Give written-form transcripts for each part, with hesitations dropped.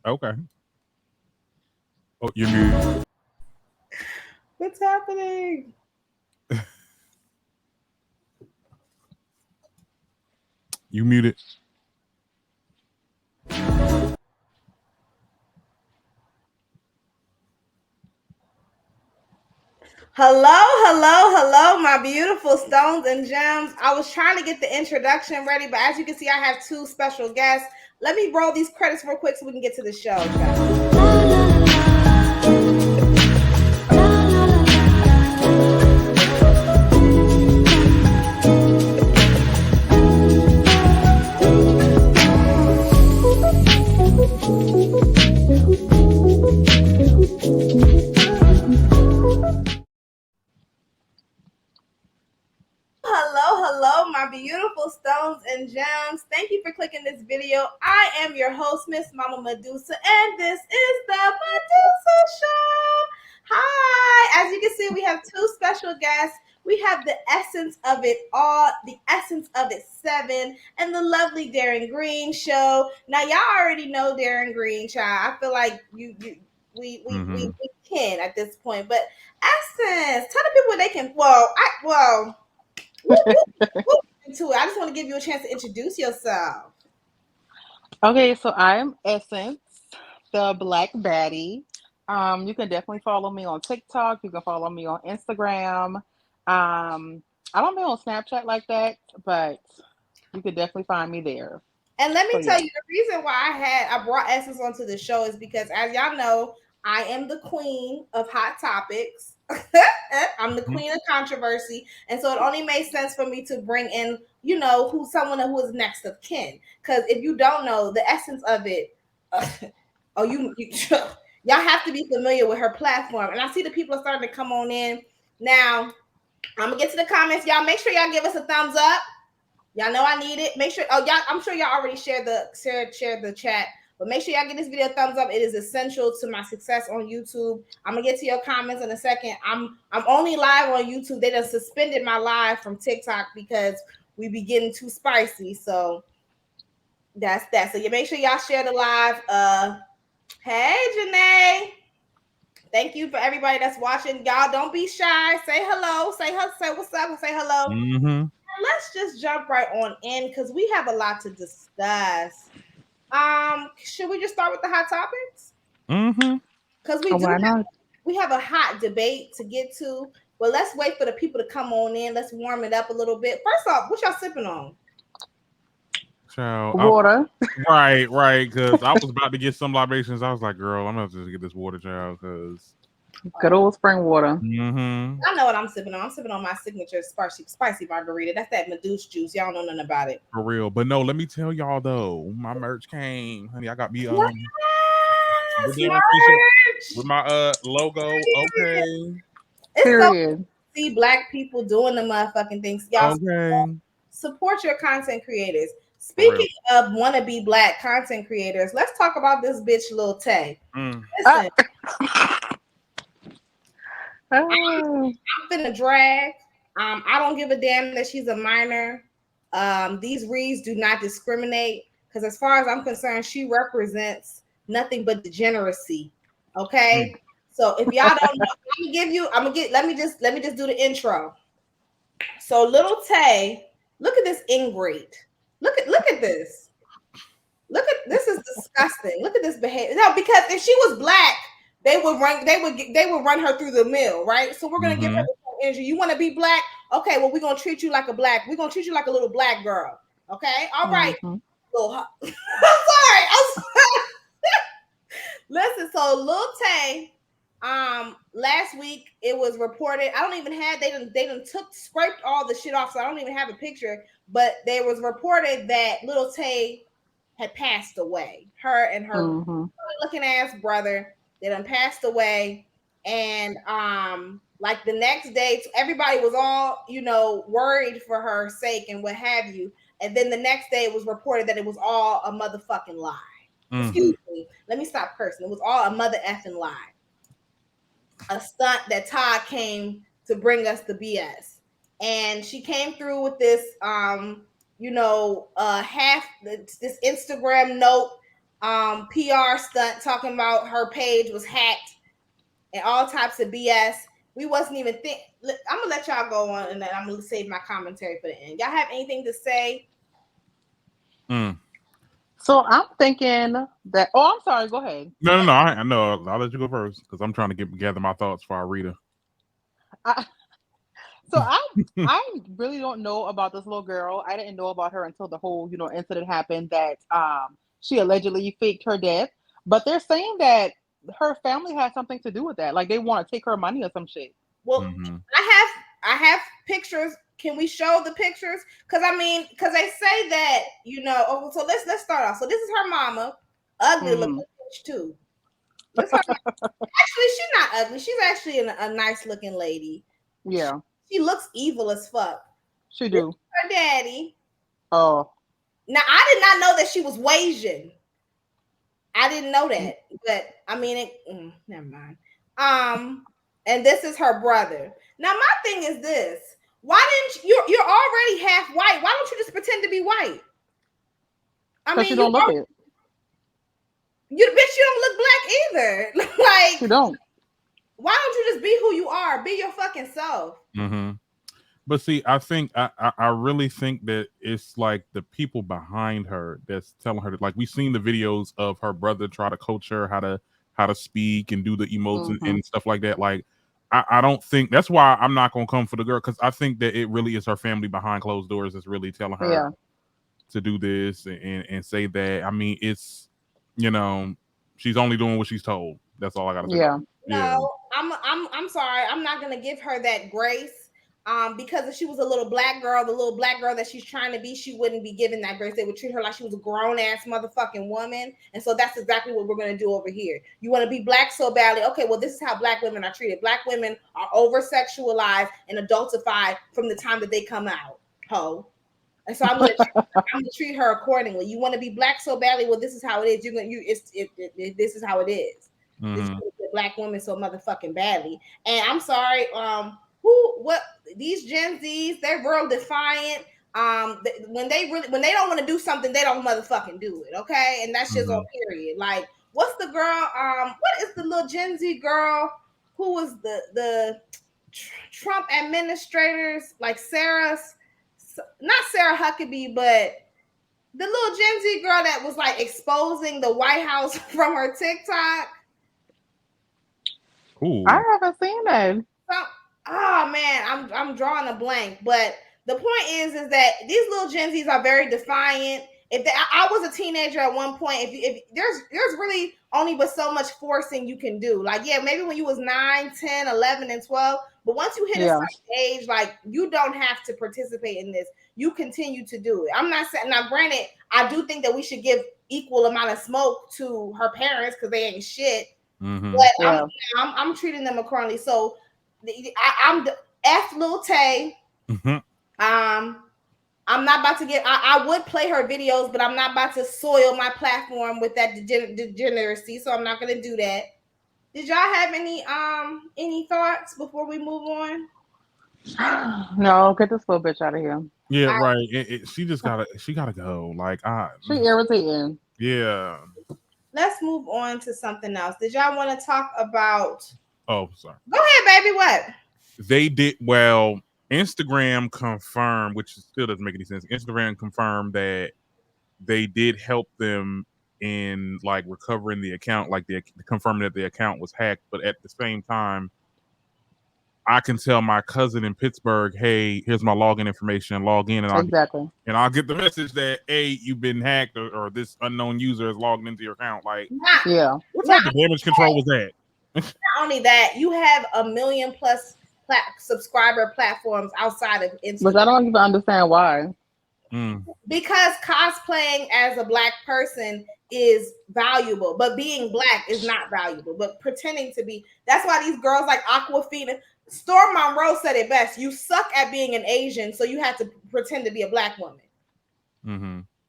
Okay. Oh, you're muted. What's happening? You muted. Hello, my beautiful stones and gems. I was trying to get the introduction ready, but as you can see, I have two special guests. Let me roll these credits real quick so we can get to the show. Hello, my beautiful stones and gems. Thank you for clicking this video. I am your host, Miss Mama Medusa, and this is the Medusa Show. Hi, as you can see, we have two special guests. We have the essence of it all, the essence of it 7, and the lovely Darren Green Show. Now, y'all already know Darren Green, child. I feel like we can at this point, but essence, tell the people they can. Into it. I just want to give you a chance to introduce yourself. Okay, so I'm Essence, the Black Baddie. You can definitely follow me on TikTok. You can follow me on Instagram. I don't be on Snapchat like that, but you can definitely find me there. And let me So tell yeah. you, the reason why I brought Essence onto the show is because, as y'all know, I am the queen of hot topics. I'm the queen of controversy, and so it only made sense for me to bring in, someone who is next of kin. Because if you don't know the essence of it, y'all have to be familiar with her platform. And I see the people are starting to come on in now. I'm gonna get to the comments, y'all. Make sure y'all give us a thumbs up. Y'all know I need it. Make sure. Oh, y'all. I'm sure y'all already shared the chat, but make sure y'all give this video a thumbs up. It is essential to my success on YouTube. I'm gonna get to your comments in a second. I'm only live on YouTube. They done suspended my live from TikTok because we be getting too spicy. So that's that. So you make sure y'all share the live. Hey Janae. Thank you for everybody that's watching. Y'all don't be shy. Say hello. Say what's up and say hello. Mm-hmm. Let's just jump right on in because we have a lot to discuss. Should we just start with the hot topics? Mm-hmm. Because Why not? we have a hot debate to get to. But let's wait for the people to come on in. Let's warm it up a little bit. First off, what y'all sipping on? Child, Water. right. Because I was about to get some libations. I was like, girl, I'm gonna have to get this water, child. Because. Good old spring water. Mm-hmm. I know what I'm sipping on. I'm sipping on my signature spicy margarita. That's that Medusa juice. Y'all know nothing about it. For real. But no, let me tell y'all though, my merch came, honey. I got me the Yes, Darren t-shirt merch. with my logo. Okay. It's so Period. see black people doing the motherfucking things. Y'all Okay. support your content creators. For real. Speaking of wannabe black content creators, let's talk about this bitch Lil Tay. Mm. Listen, Oh. I'm finna drag. I don't give a damn that she's a minor. These reads do not discriminate because, as far as I'm concerned, she represents nothing but degeneracy. Okay, Mm. so if y'all don't know, let me just do the intro. So little Tay, look at this ingrate. Look at this. Look at this is disgusting. Look at this behavior. No, because if she was black, they would run her through the mill, right? So we're gonna give her Mm-hmm. the same energy. You want to be black? Okay, well, we're gonna treat you like a black. We're gonna treat you like a little black girl. Okay, all right. Mm-hmm. Little, I'm sorry. Listen, so Lil Tay, last week it was reported. I don't even have they done scraped all the shit off, so I don't even have a picture. But there was reported that Lil Tay had passed away. Her and her Mm-hmm. looking ass brother, they done passed away. And like the next day, everybody was all, worried for her sake and what have you. And then the next day it was reported that it was all a motherfucking lie. Mm. Excuse me. Let me stop cursing. It was all a mother effing lie. A stunt that Todd came to bring us the BS. And she came through with this half this Instagram note PR stunt talking about her page was hacked and all types of BS. We wasn't even think. I'm gonna let y'all go on, and then I'm gonna save my commentary for the end. Y'all have anything to say? So I'm thinking that. Oh, I'm sorry. Go ahead. No. I know. I'll let you go first because I'm trying to gather my thoughts for our reader. So I really don't know about this little girl. I didn't know about her until the whole incident happened that she allegedly faked her death. But they're saying that her family has something to do with that. Like they want to take her money or some shit. Well, I have pictures. Can we show the pictures? Because they say that so let's start off. So this is her mama, ugly looking bitch too. This her actually, she's not ugly. She's actually a nice looking lady. Yeah, she looks evil as fuck. She do. Her daddy. Oh. Now I did not know that she was Asian. I didn't know that, but I mean, never mind. And this is her brother. Now my thing is this: why didn't you're already half white? Why don't you just pretend to be white? I mean, you don't look it. You don't look black either. Like you don't. Why don't you just be who you are? Be your fucking self. But see, I think I really think that it's like the people behind her that's telling her that, like, we've seen the videos of her brother try to coach her how to speak and do the emotes and stuff like that. Like, I don't think that's why I'm not gonna come for the girl, because I think that it really is her family behind closed doors that's really telling her to do this and say that. I mean, it's she's only doing what she's told. That's all I gotta say. No, I'm sorry. I'm not gonna give her that grace. Because if she was a little black girl, the little black girl that she's trying to be, she wouldn't be given that grace. They would treat her like she was a grown ass motherfucking woman. And so that's exactly what we're going to do over here. You want to be black so badly. Okay, well, this is how black women are treated. Black women are over sexualized and adultified from the time that they come out. Ho. And so I'm going to treat her accordingly. You want to be black so badly. Well, this is how it is. This is how it is. This is a black woman so motherfucking badly. And I'm sorry. These Gen Zs, they're real defiant. When they don't want to do something, they don't motherfucking do it. Okay, and that's just on period. Like, what's the girl? What is the little Gen Z girl who was the Trump administrators? Like not Sarah Huckabee, but the little Gen Z girl that was like exposing the White House from her TikTok. Ooh. I haven't seen that. Oh man, I'm drawing a blank. But the point is that these little Gen Zs are very defiant. I was a teenager at one point. If there's really only but so much forcing you can do. Like, yeah, maybe when you was 9, 10, 11, and 12. But once you hit a certain age, like, you don't have to participate in this. You continue to do it. I'm not saying, now granted, I do think that we should give equal amount of smoke to her parents because they ain't shit. But I'm treating them accordingly. So I'm the F Lil Tay. I'm not about to I would play her videos, but I'm not about to soil my platform with that degeneracy. So I'm not going to do that. Did y'all have any thoughts before we move on? No, get this little bitch out of here. Yeah, right. She gotta go. Like, she irritating. Yeah. Let's move on to something else. Did y'all want to talk about? Oh, sorry. Go ahead, baby. What? They did well. Instagram confirmed, which still doesn't make any sense. Instagram confirmed that they did help them in like recovering the account, like confirming that the account was hacked. But at the same time, I can tell my cousin in Pittsburgh, "Hey, here's my login information. Log in, and I'll get the message that, hey, you've been hacked, or this unknown user has logged into your account." Like, what type of damage control was that? Not only that, you have 1 million plus subscriber platforms outside of Instagram. But I don't even understand why. Because cosplaying as a black person is valuable, but being black is not valuable. But pretending to be, that's why these girls like Aquafina, Storm Monroe said it best. You suck at being an Asian, so you have to pretend to be a black woman.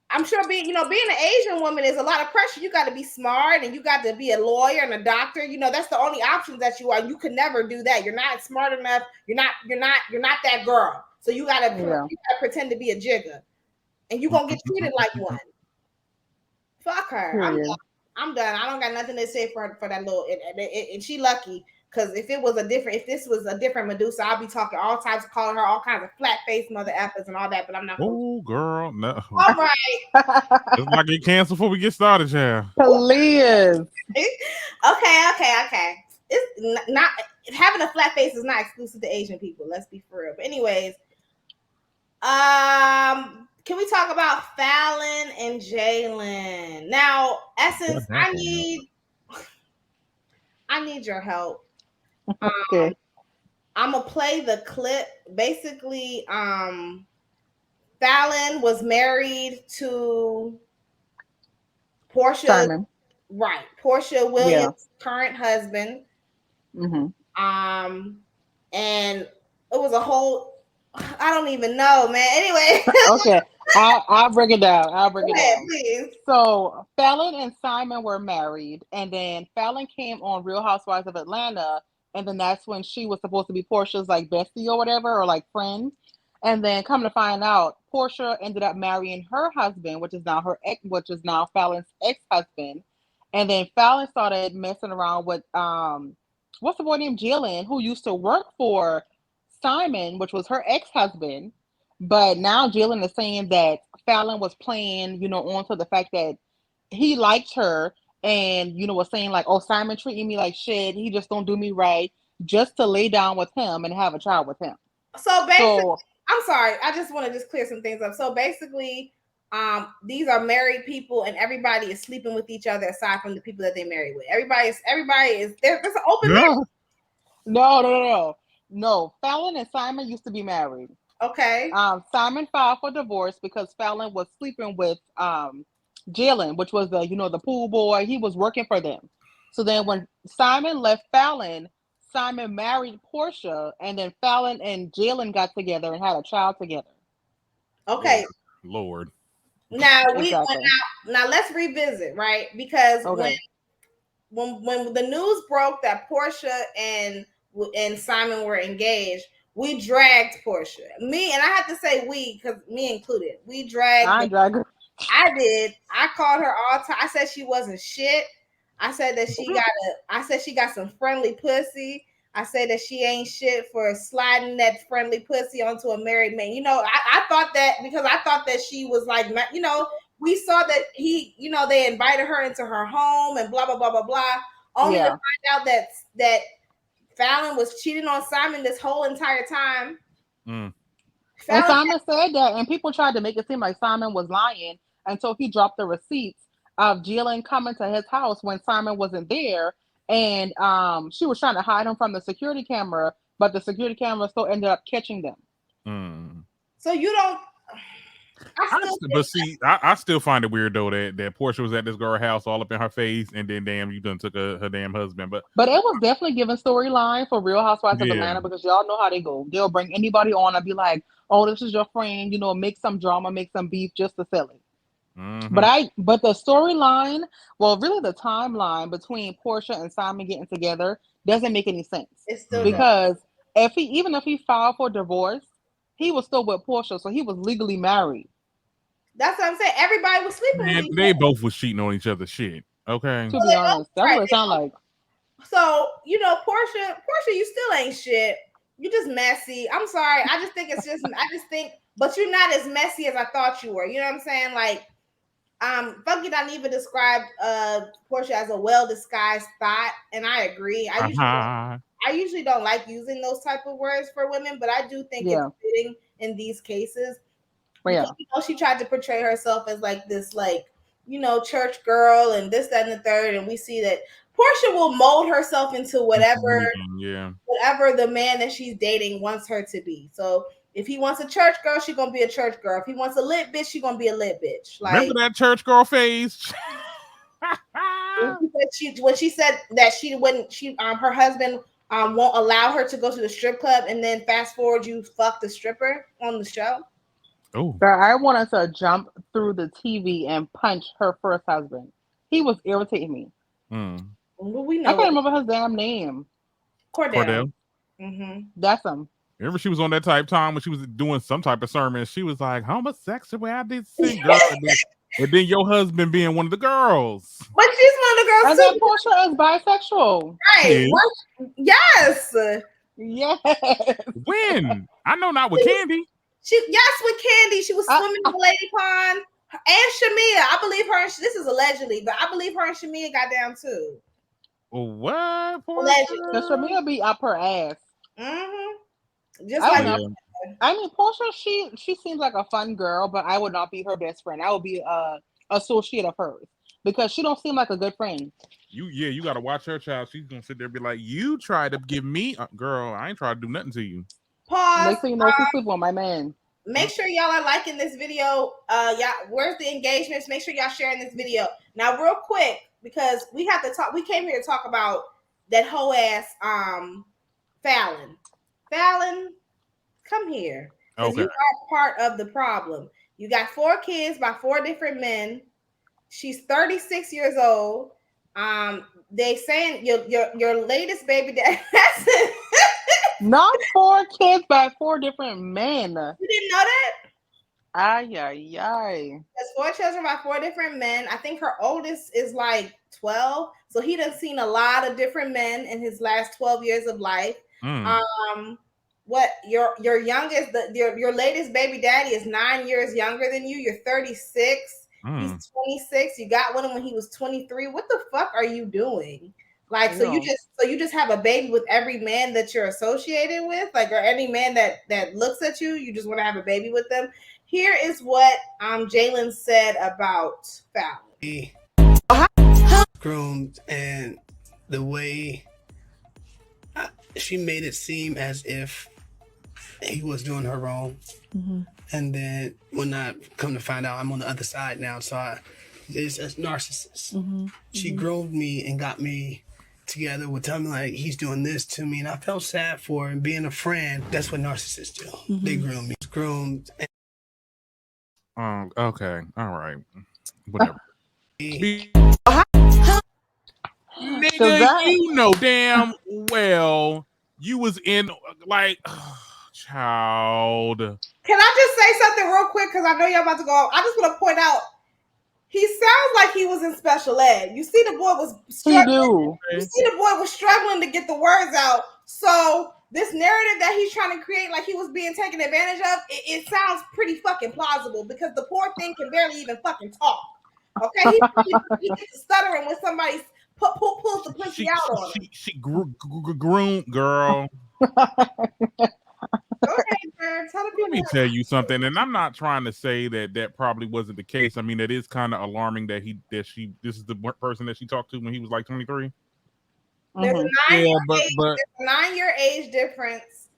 I'm sure being an Asian woman is a lot of pressure. You got to be smart and you got to be a lawyer and a doctor. That's the only options that you are. You can never do that. You're not smart enough. You're not that girl. So you gotta pretend to be a jigger. And you're gonna get treated like one. Fuck her. Period. I'm done. I don't got nothing to say for that little. And she lucky because if this was a different Medusa, I'll be talking all types, calling her all kinds of flat face mother effers and all that. But I'm not. Oh, girl, no. All right. Let's not get canceled before we get started, child. Please. Okay. It's not having a flat face is not exclusive to Asian people. Let's be for real. But anyways, can we talk about Falyn and Jalen? Now, Essence, I need your help. Okay. I'm gonna play the clip. Basically, Falyn was married to Portia. Simon. Right, Portia Williams' current husband. Mm-hmm. And it was a whole. I don't even know, man. Anyway. Okay. I'll break it down. Please. So Falyn and Simon were married, and then Falyn came on Real Housewives of Atlanta, and then that's when she was supposed to be Portia's like bestie or whatever, or like friend. And then come to find out, Portia ended up marrying her husband, which is now Falyn's ex-husband. And then Falyn started messing around with what's the boy named Jalen, who used to work for Simon, which was her ex-husband. But now Jalen is saying that Falyn was playing, onto the fact that he liked her and, was saying like, oh, Simon treating me like shit. He just don't do me right, just to lay down with him and have a child with him. So basically, I'm sorry. I just want to clear some things up. So basically, these are married people and everybody is sleeping with each other aside from the people that they married with. Everybody is there's an open marriage. No. Falyn and Simon used to be married. Okay. Simon filed for divorce because Falyn was sleeping with Jalen, which was the pool boy. He was working for them. So then when Simon left Falyn, Simon married Portia, and then Falyn and Jalen got together and had a child together. Okay. Lord. Now now let's revisit, right? Because when the news broke that Portia and Simon were engaged, we dragged Portia. Me, and I have to say we, because me included. We dragged her. I did. I called her all time. I said she wasn't shit. I said that she got some friendly pussy. I said that she ain't shit for sliding that friendly pussy onto a married man. I thought that because I thought that she was like, we saw that they invited her into her home and blah, blah, blah, blah, blah. Only to find out that Falyn was cheating on Simon this whole entire time. And Simon said that, and people tried to make it seem like Simon was lying until he dropped the receipts of Jalen coming to his house when Simon wasn't there. And she was trying to hide him from the security camera, but the security camera still ended up catching them. So you don't. I still find it weird though that Portia was at this girl's house all up in her face, and then damn, you done took her damn husband. But it was definitely giving storyline for Real Housewives of Atlanta, because y'all know how they go. They'll bring anybody on and be like, "Oh, this is your friend," make some drama, make some beef just to sell it. Mm-hmm. But the storyline, well, really the timeline between Portia and Simon getting together doesn't make any sense. It's still because if he filed for divorce, he was still with Portia, so he was legally married. That's what I'm saying. Everybody was sleeping with each other. They both was cheating on each other's shit. Okay. To be honest, that's what it sounds like. So, Portia, you still ain't shit. You just messy. I'm sorry. I just think but you're not as messy as I thought you were. You know what I'm saying? Like, Funky Dineva described Portia as a well-disguised thought, and I agree. I usually don't like using those type of words for women, but I do think it's fitting in these cases. Because, she tried to portray herself as like this, church girl and this, that, and the third, and we see that Portia will mold herself into whatever the man that she's dating wants her to be. So if he wants a church girl, she's gonna be a church girl. If he wants a lit bitch, she's gonna be a lit bitch. Like, remember that church girl phase? when she said that her husband won't allow her to go to the strip club, and then fast forward, you fuck the stripper on the show. Oh, I wanted to jump through the TV and punch her first husband. He was irritating me. Well, we know I can't remember his damn name. Cordell. Mm-hmm. That's him. Remember, she was on that type time when she was doing some type of sermon. She was like, homosexuality, girl. And then your husband being one of the girls. But she's one of the girls And too. then Portia is bisexual. Right. Yes. Yes. When? I know not with Candy. Yes, with Candy. She was swimming in the lady pond. And Shamia. I believe her. This is allegedly, but I believe her and Shamia got down too. What? Allegedly. Because Shamia be up her ass. Mm-hmm. Just like I mean, Portia, she seems like a fun girl, but I would not be her best friend. I would be a associate of hers because she don't seem like a good friend. You got to watch her, child. She's gonna sit there and be like, "You try to give me, girl. I ain't trying to do nothing to you." Pause. Next thing you know, she sleep on my man. Make sure y'all are liking this video. Y'all, where's the engagements? Make sure y'all sharing this video now, real quick, because we have to talk. We came here to talk about that whole ass Falyn. Falyn, come here. Because you are part of the problem. You got 4 kids by 4 different men. She's 36 years old. They saying your latest baby dad. That's it. Not 4 kids by 4 different men. You didn't know that? Ay. There's 4 children by 4 different men. I think her oldest is like 12. So he done seen a lot of different men in his last 12 years of life. What your youngest, your latest baby daddy is 9 years younger than you. You're 36. He's 26. You got one when he was 23. What the fuck are you doing? Like, so you just have a baby with every man that you're associated with, like, or any man that looks at you, you just want to have a baby with them. Here is what Jalen said about Falyn. Groomed, and the way she made it seem as if he was doing her wrong. And then when I come to find out, I'm on the other side now. So it's a narcissist. She groomed me and got me together with telling me like he's doing this to me, and I felt sad for her. And being a friend, that's what narcissists do. They groom me. Groomed. Okay. All right. Whatever. Nigga, you know damn well you was in like child. Can I just say something real quick? Because I know y'all about to go off. I just want to point out he sounds like he was in special ed. You see, the boy was struggling. You see, the boy was struggling to get the words out. So this narrative that he's trying to create, like he was being taken advantage of, it sounds pretty fucking plausible because the poor thing can barely even fucking talk. Okay, he gets stuttering when somebody pulls the pussy out on him. She groomed, girl. Let me tell you something, and I'm not trying to say that probably wasn't the case. I mean, it is kind of alarming that this is the person that she talked to when he was like 23. There's a 9-year age difference,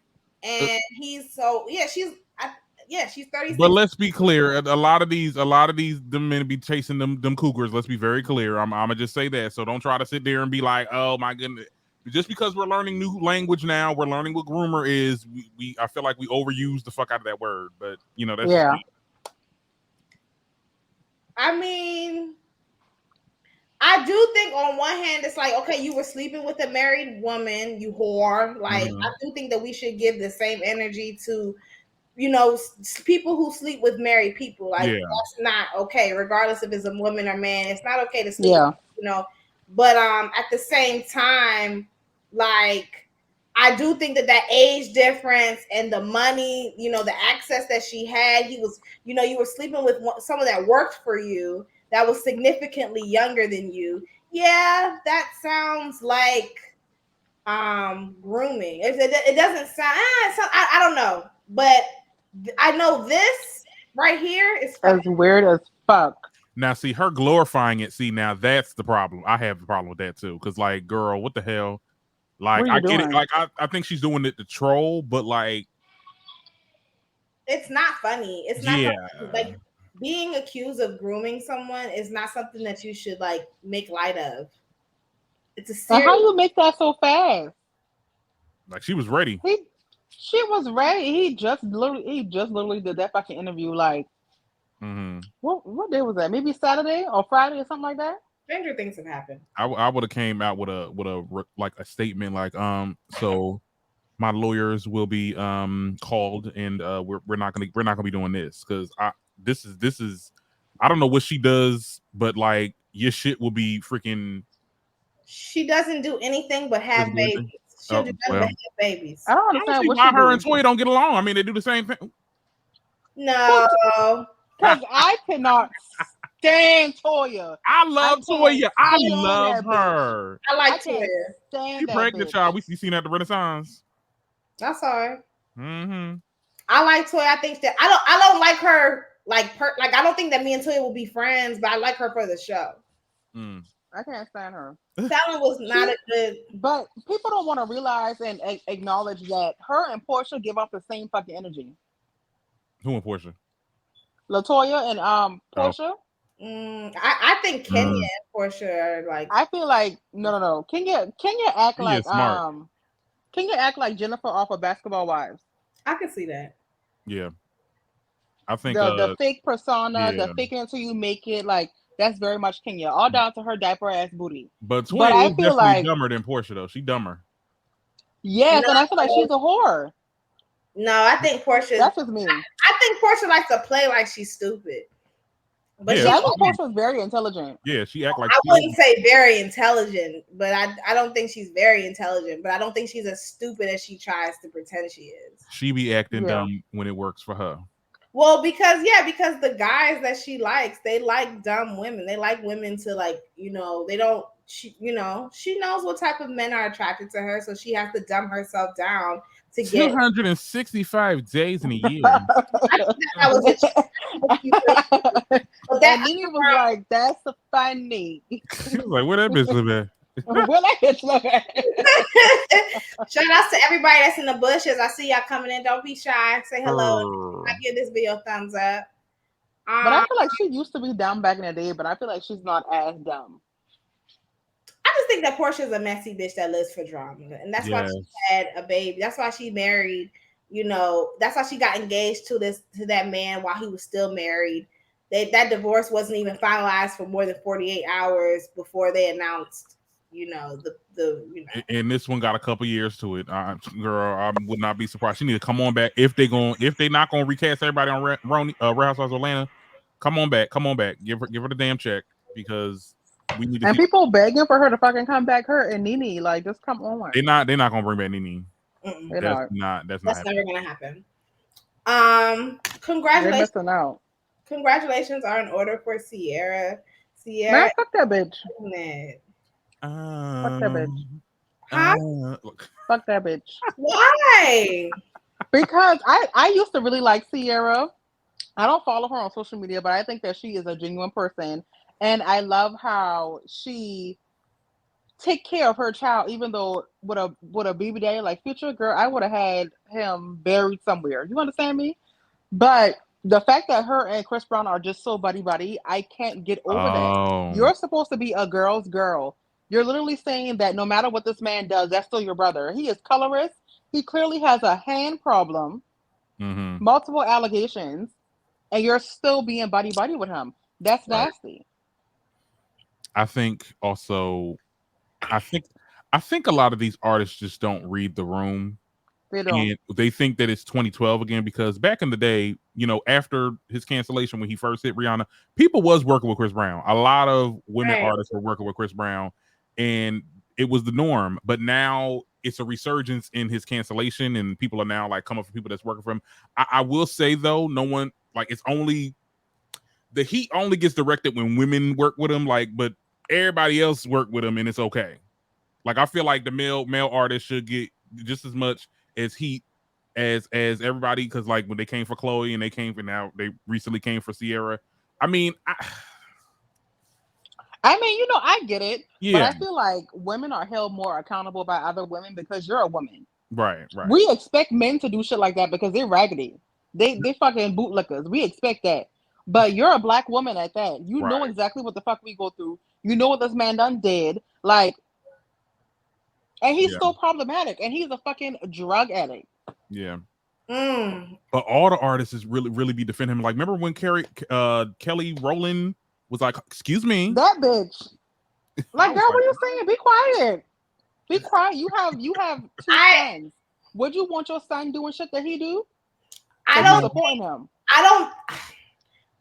and he's she's 36. But let's be clear, a lot of these them men be chasing them cougars. Let's be very clear. I'm gonna just say that. So don't try to sit there and be like, oh my goodness. Just because we're learning new language now, we're learning what groomer is. I feel like we overuse the fuck out of that word, but you know that's I mean, I do think on one hand it's like, okay, you were sleeping with a married woman, you whore. Like, I do think that we should give the same energy to, you know, people who sleep with married people. Like, that's not okay, regardless if it's a woman or man. It's not okay to sleep with, you know. But at the same time, like, I do think that age difference and the money, you know, the access that she had, he was, you know, you were sleeping with someone that worked for you that was significantly younger than you. Yeah, that sounds like grooming. It doesn't sound, I don't know, but I know this right here is as weird as fuck. Now, see, her glorifying it. See, now that's the problem. I have a problem with that too. Because, like, girl, what the hell? Like, I get it. Like, I think she's doing it to troll, but like, it's not funny. It's not funny. Like, being accused of grooming someone is not something that you should like make light of. It's a serious. How you make that so fast? Like, she was ready. She was ready. He just literally did that fucking interview. Like, what day was that? Maybe Saturday or Friday or something like that. Stranger things have happened. I would have came out with a statement like so my lawyers will be called and we're not gonna be doing this because this is I don't know what she does, but like your shit will be freaking. She doesn't do anything but have babies. She'll do nothing but have babies. I don't I don't understand see what why she her do. and Toya don't get along. I mean, they do the same thing. No. Because I cannot stand Toya. I love Toya. I stand love that bitch. her. I I like can't Toya. stand She that pregnant, bitch. child. We seen her at the Renaissance. That's all right. Mm-hmm. I like Toya. I think that I don't like her like I don't think that me and Toya will be friends, but I like her for the show. I can't stand her. Falyn was not a good. But people don't want to realize and acknowledge that her and Portia give off the same fucking energy. Who and Portia? LaToya and Portia. I think Kenya and Portia are like. I feel like no. Kenya act like smart. Kenya act like Jennifer off of Basketball Wives. I can see that. Yeah. I think the fake persona, the fake it until you make it, like that's very much Kenya. All down to her diaper ass booty. But Toya is definitely dumber than Portia though. She dumber. Yes, and I feel like she's a whore. No, I think Portia. That's just me. I think Portia likes to play like she's stupid. But I think Portia's very intelligent. Yeah, she act like I wouldn't say very intelligent, but I don't think she's very intelligent. But I don't think she's as stupid as she tries to pretend she is. She be acting dumb when it works for her. Well, because the guys that she likes, they like dumb women. They like women to they don't. She knows what type of men are attracted to her, so she has to dumb herself down to get 265 days in a year. I think that was it. But that nigga was like, "That's funny." Like, where that bitch live at? Where that bitch live at? Shout out to everybody that's in the bushes. I see y'all coming in. Don't be shy. Say hello. I give this video a thumbs up. But I feel like she used to be dumb back in the day, but I feel like she's not as dumb. I just think that Portia's a messy bitch that lives for drama. And that's why she had a baby. That's why she married, that's why she got engaged to that man while he was still married. That divorce wasn't even finalized for more than 48 hours before they announced, And this one got a couple years to it. Girl, I would not be surprised. She need to come on back. If they not gonna recast everybody on Real Housewives of Atlanta, come on back. Give her the damn check because we need to. And people begging for her to fucking come back. Her and Nene, like, just come on. They're not gonna bring back Nene. That's never gonna happen. Congratulations. They're missing out. Congratulations are in order for Sierra. Man, fuck that bitch. Fuck that bitch. Fuck that bitch. Why? Because I used to really like Sierra. I don't follow her on social media, but I think that she is a genuine person. And I love how she take care of her child, even though with a baby daddy like Future, girl, I would have had him buried somewhere. You understand me? But the fact that her and Chris Brown are just so buddy, I can't get over that. You're supposed to be a girl's girl. You're literally saying that no matter what this man does, that's still your brother. He is colorist. He clearly has a hand problem, multiple allegations, and you're still being buddy with him. That's nasty. I think also, I think a lot of these artists just don't read the room. They don't. And they think that it's 2012 again because back in the day, after his cancellation when he first hit Rihanna, people was working with Chris Brown. A lot of women artists were working with Chris Brown, and it was the norm. But now it's a resurgence in his cancellation, and people are now like coming for people that's working for him. I will say though, no one it's only the heat only gets directed when women work with him. But everybody else work with him, and it's okay. I feel like the male artists should get just as much as heat as everybody, because when they came for Chloe and they recently came for Sierra. I get it. Yeah. But I feel like women are held more accountable by other women because you're a woman. Right. We expect men to do shit like that because they're raggedy. They fucking bootlickers. We expect that. But you're a black woman at that. You know exactly what the fuck we go through. You know what this man done did. And he's still problematic, and he's a fucking drug addict. Yeah. But all the artists is really be defending him. Remember when Kelly Rowland was like, "Excuse me, that bitch." Girl, what are you saying? Be quiet. Be quiet. You have two sons. Would you want your son doing shit that he do? I don't supporting him.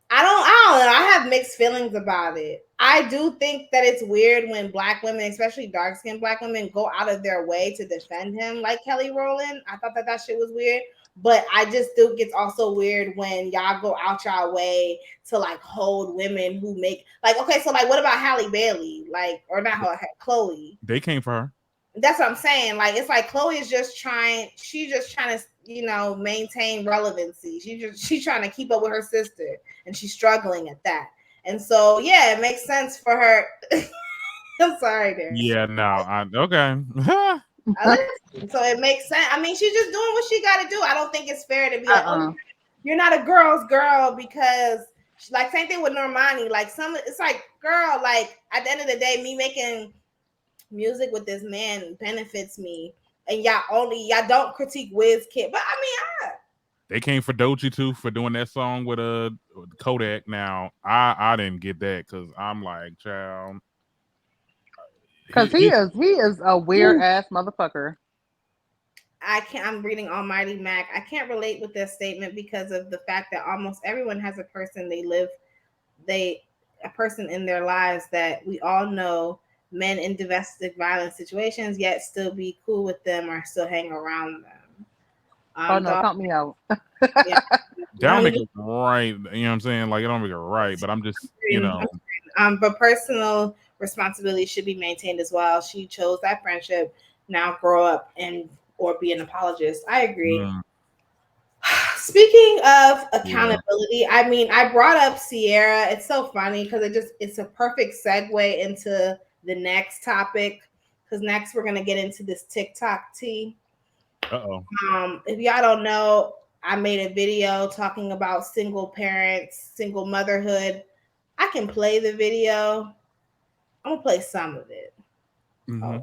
I don't know. I have mixed feelings about it. I do think that it's weird when black women, especially dark-skinned black women, go out of their way to defend him like Kelly Rowland. I thought that shit was weird. But I just think it's also weird when y'all go out y'all way to like hold women who make like, okay, so like what about Halle Bailey? Like, or not her, Chloe. They came for her. That's what I'm saying. Like, it's like Chloe is just trying, she's just trying to, you know, maintain relevancy. She's trying to keep up with her sister, and she's struggling at that. And so, yeah, it makes sense for her. I'm sorry, there. Yeah, no, okay. So it makes sense. I mean, she's just doing what she got to do. I don't think it's fair to be like, oh, you're not a girl's girl because, like, same thing with Normani. Like, it's like, girl, like, at the end of the day, me making music with this man benefits me, and y'all don't critique Wizkid, but I mean, they came for Doechii too for doing that song with Kodak. Now I didn't get that because I'm like, child, because he is a weird ass motherfucker. I'm reading Almighty Mac. I can't relate with this statement because of the fact that almost everyone has a person a person in their lives that we all know. Men in domestic violence situations, yet still be cool with them or still hang around them. Count me out. Yeah. That don't make it right. You know what I'm saying? Like, it don't make it right, but I'm just, you know. But personal responsibility should be maintained as well. She chose that friendship. Now grow up or be an apologist. I agree. Speaking of accountability, I mean, I brought up Sierra. It's so funny because it's a perfect segue into the next topic, because next we're gonna get into this TikTok tea. If y'all don't know, I made a video talking about single parents, single motherhood. I can play the video. I'm gonna play some of it. Mm-hmm.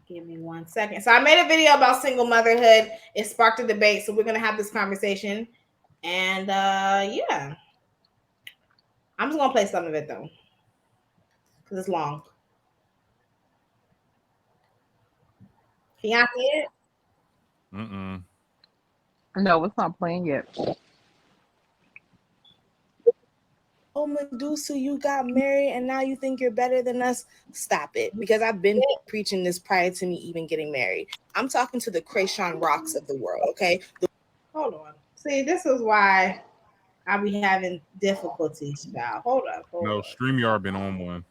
Give me 1 second. So I made a video about single motherhood. It sparked a debate, so we're gonna have this conversation. And yeah, I'm just gonna play some of it though, because it's long. Can y'all see it? No, it's not playing yet. Oh, Medusa, you got married and now you think you're better than us? Stop it, because I've been preaching this prior to me even getting married. I'm talking to the Chrisean Rocks of the world, okay? Hold on. See, this is why I be having difficulties now. Hold up. No, StreamYard been on one.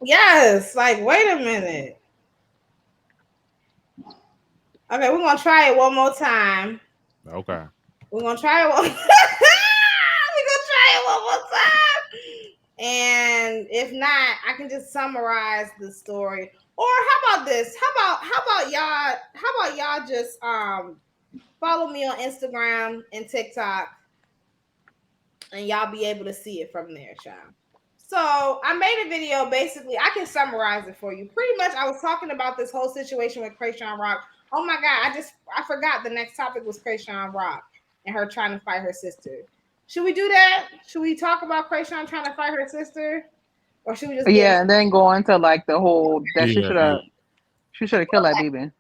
Yes, like, wait a minute. Okay, we're gonna try it one more time. Okay. We're gonna try it one more time. And if not, I can just summarize the story. Or how about this? How about y'all just follow me on Instagram and TikTok, and y'all be able to see it from there, child. So I made a video. Basically, I can summarize it for you. Pretty much, I was talking about this whole situation with Chrisean Rock. Oh my God, I forgot the next topic was Chrisean Rock and her trying to fight her sister. Should we do that? Should we talk about Chrisean trying to fight her sister? Or should we just and then go into like the whole that she should have killed that baby.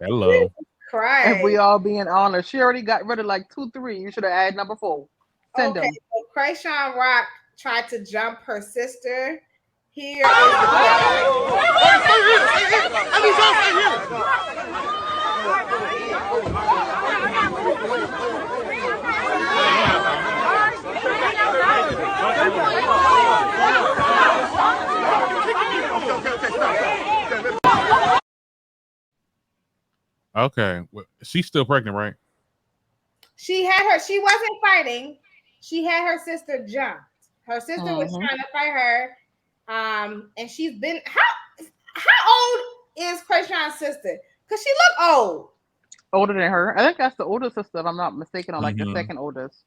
Hello. Cry. If we all being honest, she already got rid of like 2, 3. You should have added number 4. Send them. So Chrisean Rock tried to jump her sister. Here is the Okay. Well, she's still pregnant, right? She wasn't fighting. She had her sister jumped. Her sister was trying to fight her. And she's been how old is Chrisean's sister? Because she look old. Older than her. I think that's the older sister, if I'm not mistaken, or like the second oldest.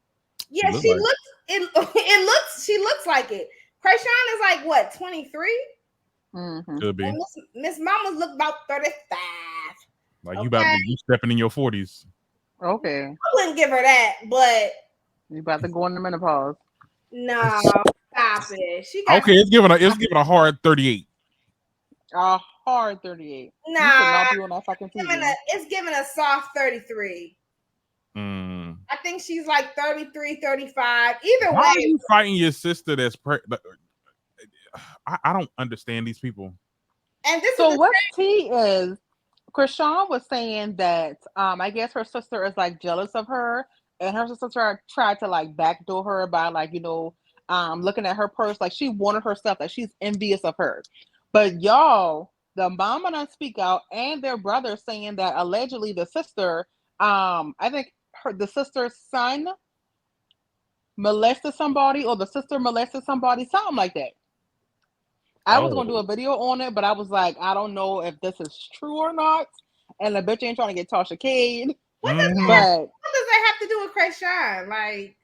Yeah, she looks like it. Chrisean is like what, 23? Could be. Miss Mama's look about 35. Like you stepping in your 40s. Okay. I wouldn't give her that, but you about to go into menopause. No, stop it. It's giving a hard 38. A hard 38. Nah, you should not be on that fucking TV. It's giving a soft 33. I think she's like 33, 35. Either Why way. are you fighting your sister that's I don't understand these people. And this So is what tea is, Chrisean was saying that I guess her sister is like jealous of her, and her sister tried to like backdoor her by like, looking at her purse, like she wanted her stuff, that she's envious of her. But y'all, the mama done speak out, and their brother saying that allegedly the sister, I think the sister's son molested somebody, or the sister molested somebody, something like that. I was gonna do a video on it, but I was like, I don't know if this is true or not. And the bitch ain't trying to get Tasha Cade. What does that have to do with Chrisean? Like,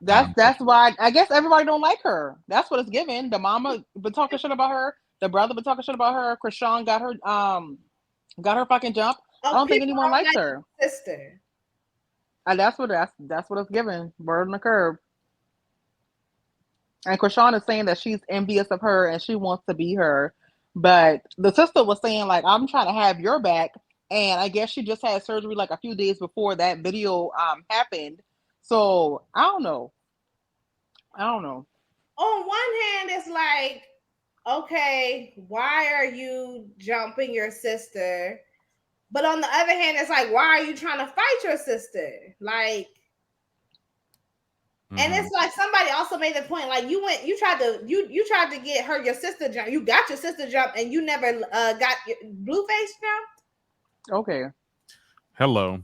that's why I guess everybody don't like her. That's what it's given. The mama been talking shit about her. The brother been talking shit about her. Chrisean got her fucking jump. I don't think anyone likes her. Sister. And that's what it's given. Word on the curb. And Chrisean is saying that she's envious of her and she wants to be her. But the sister was saying, like, I'm trying to have your back. And I guess she just had surgery like a few days before that video happened. So I don't know. On one hand, it's like, okay, why are you jumping your sister? But on the other hand, it's like, why are you trying to fight your sister? Like, and it's like somebody also made the point, like you tried to get her, your sister jump. You got your sister jump, and you never got your Blueface jumped. Okay. Hello.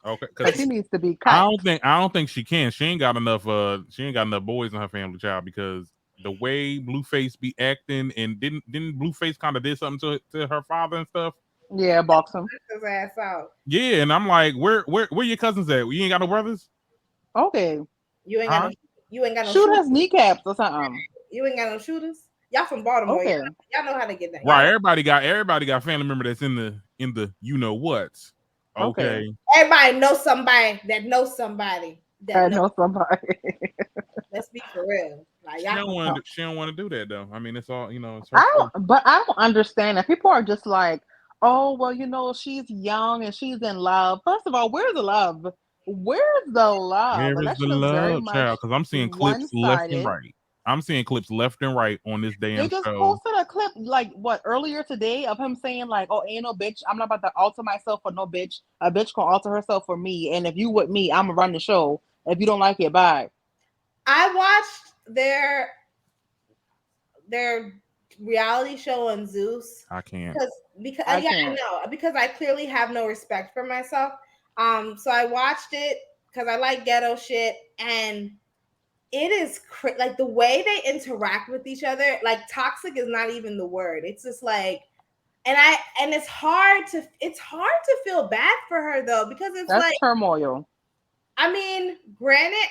Okay, because she needs to be cut. I don't think she can. She ain't got enough. She ain't got enough boys in her family, child. Because the way Blueface be acting, and didn't Blueface kind of did something to her father and stuff. Yeah, box him. His ass out. Yeah, and I'm like, where your cousins at? You ain't got no brothers? Okay. You ain't got no shoot his kneecaps or something. You ain't got no shooters. Y'all from Baltimore. Okay. Y'all know how to get that. Right. Everybody got family member that's in the you know what. Okay. Everybody knows somebody that knows somebody that knows somebody. Let's be for real. Like, she don't want to do that though. I mean, it's all It's but I don't understand that people are just like, oh well, she's young and she's in love. First of all, where's the love? Where's the love? Where is the love, child? Because I'm seeing clips left and right. I'm seeing clips left and right on this damn show. They just posted a clip like earlier today of him saying like, "Oh, ain't no bitch. I'm not about to alter myself for no bitch. A bitch can alter herself for me. And if you with me, I'm gonna run the show. If you don't like it, bye." I watched their reality show on Zeus. I can't because I know because I clearly have no respect for myself. So I watched it because I like ghetto shit, and it is like the way they interact with each other. Like toxic is not even the word. It's just like, and it's hard to feel bad for her though, because it's that's like turmoil. I mean, granted,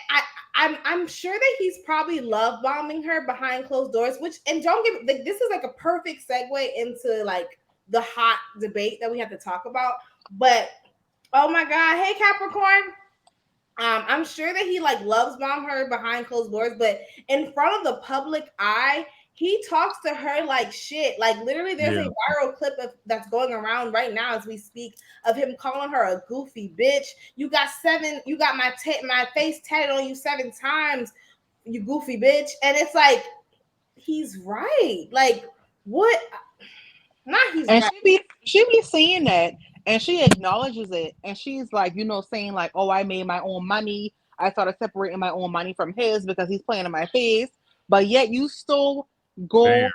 I'm sure that he's probably love bombing her behind closed doors. And don't get this is like a perfect segue into like the hot debate that we have to talk about. But oh my God, hey Capricorn. I'm sure that he like loves bomb her behind closed doors, but in front of the public eye, he talks to her like shit. Like literally, there's a viral clip that's going around right now as we speak of him calling her a goofy bitch. You got my face tatted on you 7 times, you goofy bitch. And it's like, he's right. Like what? Not he's and right. She be saying that. And she acknowledges it, and she's like, saying like, "Oh, I made my own money. I started separating my own money from his because he's playing in my face." But yet you still go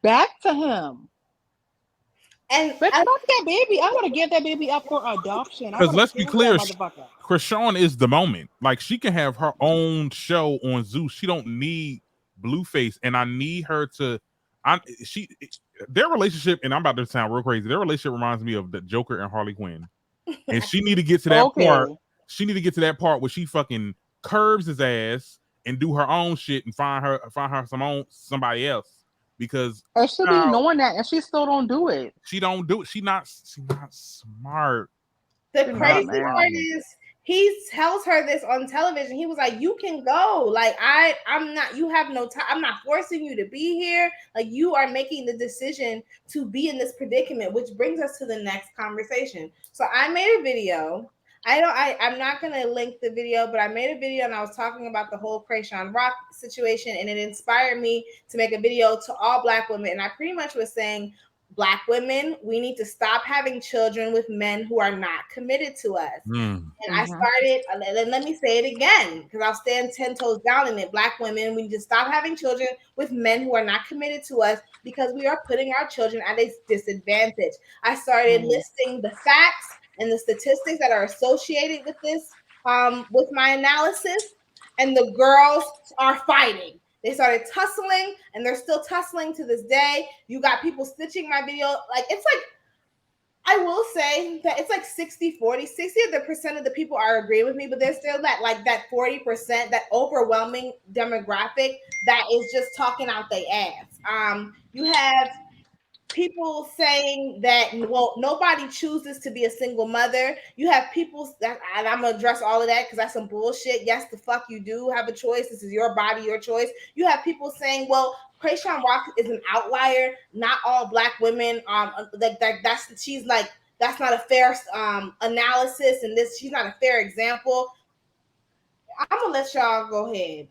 back to him. And but that baby, I want to give that baby up for adoption. Because let's be clear, Chrisean is the moment. Like she can have her own show on Zeus. She don't need Blueface, and I need her to. Their relationship, and I'm about to sound real crazy. Their relationship reminds me of the Joker and Harley Quinn, and she need to get to that part. She need to get to that part where she fucking curbs his ass and do her own shit and find her somebody else. Because and she be knowing that, and she still don't do it. She don't do it. She not smart. The crazy part is he tells her this on television. He was like, "You can go. Like I'm not. You have no time. I'm not forcing you to be here. Like you are making the decision to be in this predicament." Which brings us to the next conversation. So I made a video I'm not gonna link the video, but I made a video and I was talking about the whole Chrisean Rock situation, and it inspired me to make a video to all Black women. And I pretty much was saying, Black women, we need to stop having children with men who are not committed to us. And I started, let me say it again, because I'll stand 10 toes down in it. Black women, we need to stop having children with men who are not committed to us, because we are putting our children at a disadvantage. I started listing the facts and the statistics that are associated with this, with my analysis, and the girls are fighting. They started tussling, and they're still tussling to this day. You got people stitching my video. Like, it's like, I will say that it's like 60-40. 60% of the people are agreeing with me, but there's still that 40%, that overwhelming demographic that is just talking out their ass. You have people saying that, well, nobody chooses to be a single mother. You have people that, and I'm gonna address all of that because that's some bullshit. Yes, the fuck you do have a choice. This is your body, your choice. You have people saying, well, Chrisean Rock is an outlier. Not all Black women, that's not a fair analysis, and she's not a fair example. I'm gonna let y'all go ahead.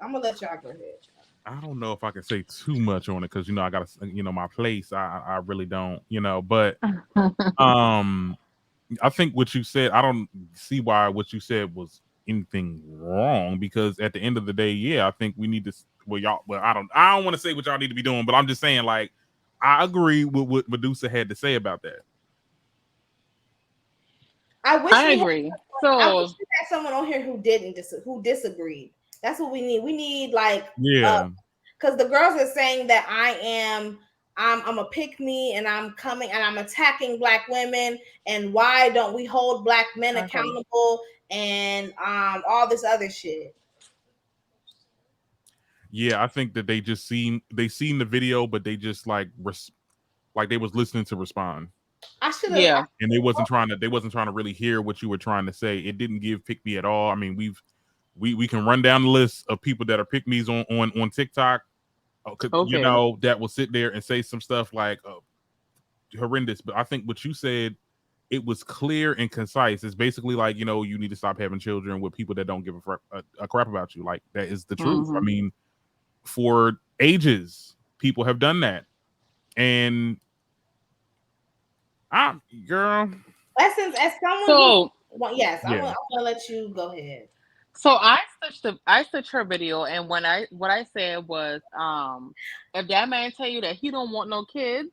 I don't know if I can say too much on it because I got my place. I really don't, but I think what you said, I don't see why what you said was anything wrong, because at the end of the day, yeah, I think we need to. I don't want to say what y'all need to be doing, but I'm just saying, like, I agree with what Medusa had to say about that. I agree. I wish we had someone on here who disagreed. That's what we need. We need because the girls are saying that I'm a pick me, and I'm coming and I'm attacking Black women, and why don't we hold Black men accountable, and all this other shit. Yeah, I think that they seen the video, but they just like they was listening to respond. I should have. Yeah. And they wasn't trying to really hear what you were trying to say. It didn't give pick me at all. I mean, we can run down the list of people that are pick me's on TikTok. That will sit there and say some stuff like horrendous. But I think what you said, it was clear and concise. It's basically like, you need to stop having children with people that don't give a crap about you. Like, that is the truth. I mean, for ages, people have done that. And girl. Essence, as someone I'm gonna let you go ahead. So I stitched her video, and what I said was, if that man tell you that he don't want no kids,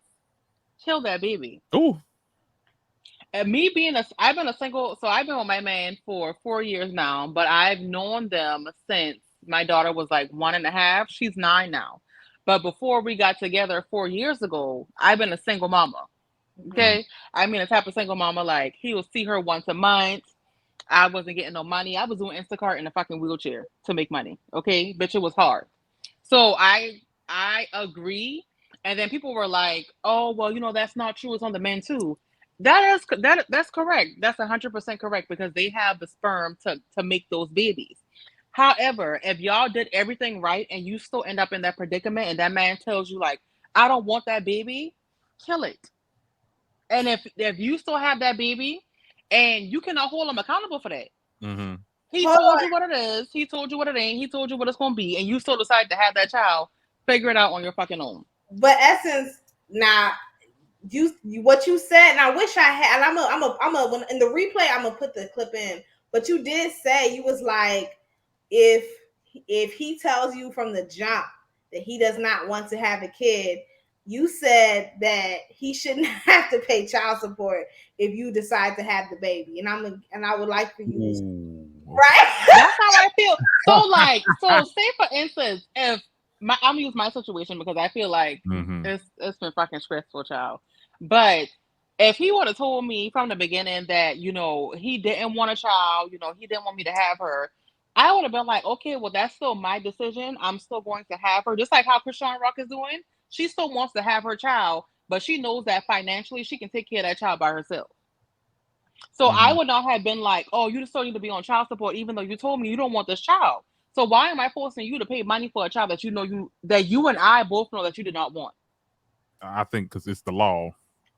kill that baby. Oh. And I've been a single, so I've been with my man for 4 years now, but I've known them since my daughter was like 1.5. She's 9 now. But before we got together 4 years ago, I've been a single mama. Okay. I mean, a type of single mama, like, he will see her once a month. I wasn't getting no money. I was doing Instacart in a fucking wheelchair to make money. Okay. Bitch, it was hard. So I agree. And then people were like, oh, well, that's not true. It's on the men too. That's correct. That's 100% correct, because they have the sperm to make those babies. However, if y'all did everything right and you still end up in that predicament, and that man tells you, like, I don't want that baby, kill it. And if you still have that baby, and you cannot hold him accountable for that. Mm-hmm. He told you what it is. He told you what it ain't. He told you what it's going to be. And you still decide to have that child. Figure it out on your fucking own. But Essence, now, what you said, and I wish I had, and I'm in the replay, I'm going to put the clip in. But you did say, you was like, if he tells you from the jump that he does not want to have a kid, you said that he shouldn't have to pay child support if you decide to have the baby. And I would like for you right? That's how I feel. So say for instance, if I'm gonna use my situation, because I feel like it's been fucking stressful, child. But if he would have told me from the beginning that, he didn't want a child, he didn't want me to have her, I would have been like, okay, well, that's still my decision. I'm still going to have her. Just like how Chrisean Rock is doing. She still wants to have her child, but she knows that financially she can take care of that child by herself. So I would not have been like, oh, you still need to be on child support, even though you told me you don't want this child. So why am I forcing you to pay money for a child that that you and I both know that you did not want? I think because it's the law.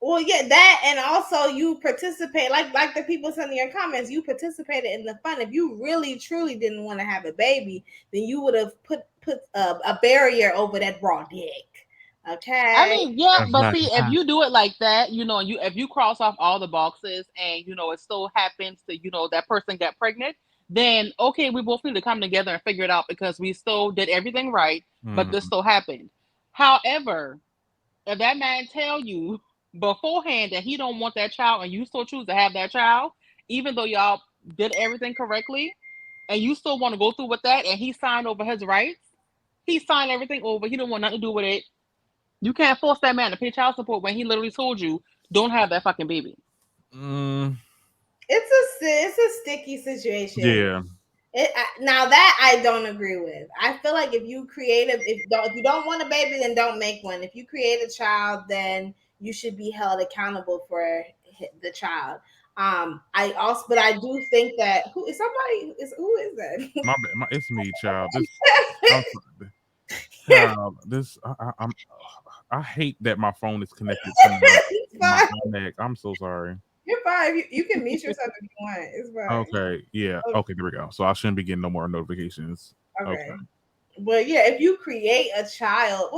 Well, yeah, that, and also you participate, like the people sending your comments, you participated in the fun. If you really truly didn't want to have a baby, then you would have put a barrier over that raw dick. Okay. I mean, yeah, That's but not see, if you do it like that, if you cross off all the boxes and it still happens to that person got pregnant, then okay, we both need to come together and figure it out because we still did everything right, but this still happened. However, if that man tell you beforehand that he don't want that child and you still choose to have that child, even though y'all did everything correctly, and you still want to go through with that, and he signed over his rights, he signed everything over, he don't want nothing to do with it. You can't force that man to pay child support when he literally told you, don't have that fucking baby. It's a sticky situation. Yeah. Now that I don't agree with. I feel like if you don't want a baby, then don't make one. If you create a child, then you should be held accountable for the child. But I do think that who is that? It's me, child. I hate that my phone is connected to my neck. I'm so sorry. You're fine. You can mute yourself if you want. It's fine. Okay. Yeah. Okay. There we go. So I shouldn't be getting no more notifications. Okay. But yeah, if you create a child,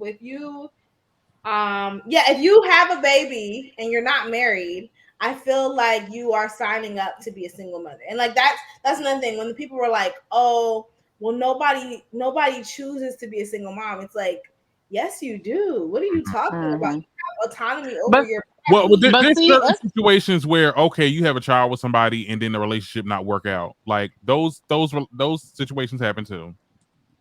if you have a baby and you're not married, I feel like you are signing up to be a single mother. And like that's another thing. When the people were like, oh, well, nobody chooses to be a single mom. It's like, yes, you do. What are you talking about? You have autonomy over your body. Well, there's certain situations where okay, you have a child with somebody and then the relationship not work out. Like those situations happen too.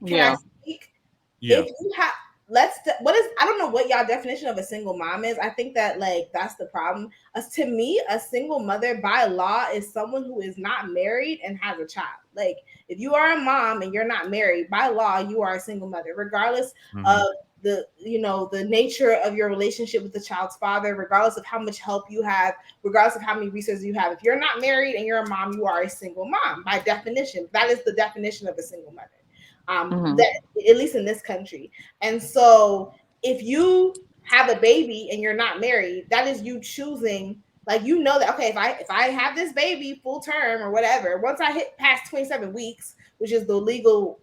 Can I speak? Yeah. If you have I don't know what y'all definition of a single mom is. I think that that's the problem. To me, a single mother by law is someone who is not married and has a child. Like if you are a mom and you're not married, by law, you are a single mother, regardless of the nature of your relationship with the child's father, regardless of how much help you have, regardless of how many resources you have. If you're not married and you're a mom, you are a single mom by definition. That is the definition of a single mother. That at least in this country. And so if you have a baby and you're not married, that is you choosing, that okay, if I have this baby full term or whatever, once I hit past 27 weeks, which is the legal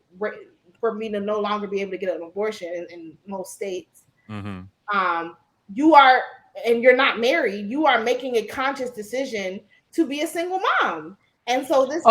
for me to no longer be able to get an abortion in most states, you are, and you're not married, you are making a conscious decision to be a single mom. And so this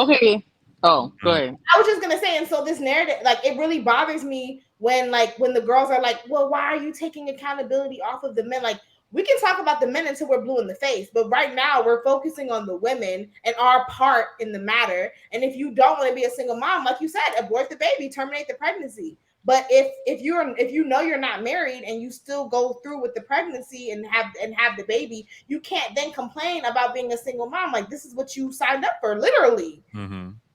Oh, go ahead. I was just gonna say, and so this narrative, it really bothers me when the girls are like, well, why are you taking accountability off of the men? Like, we can talk about the men until we're blue in the face, but right now we're focusing on the women and our part in the matter. And if you don't want to be a single mom, like you said, abort the baby, terminate the pregnancy. But if you're not married and you still go through with the pregnancy and have the baby, you can't then complain about being a single mom. Like, this is what you signed up for, literally.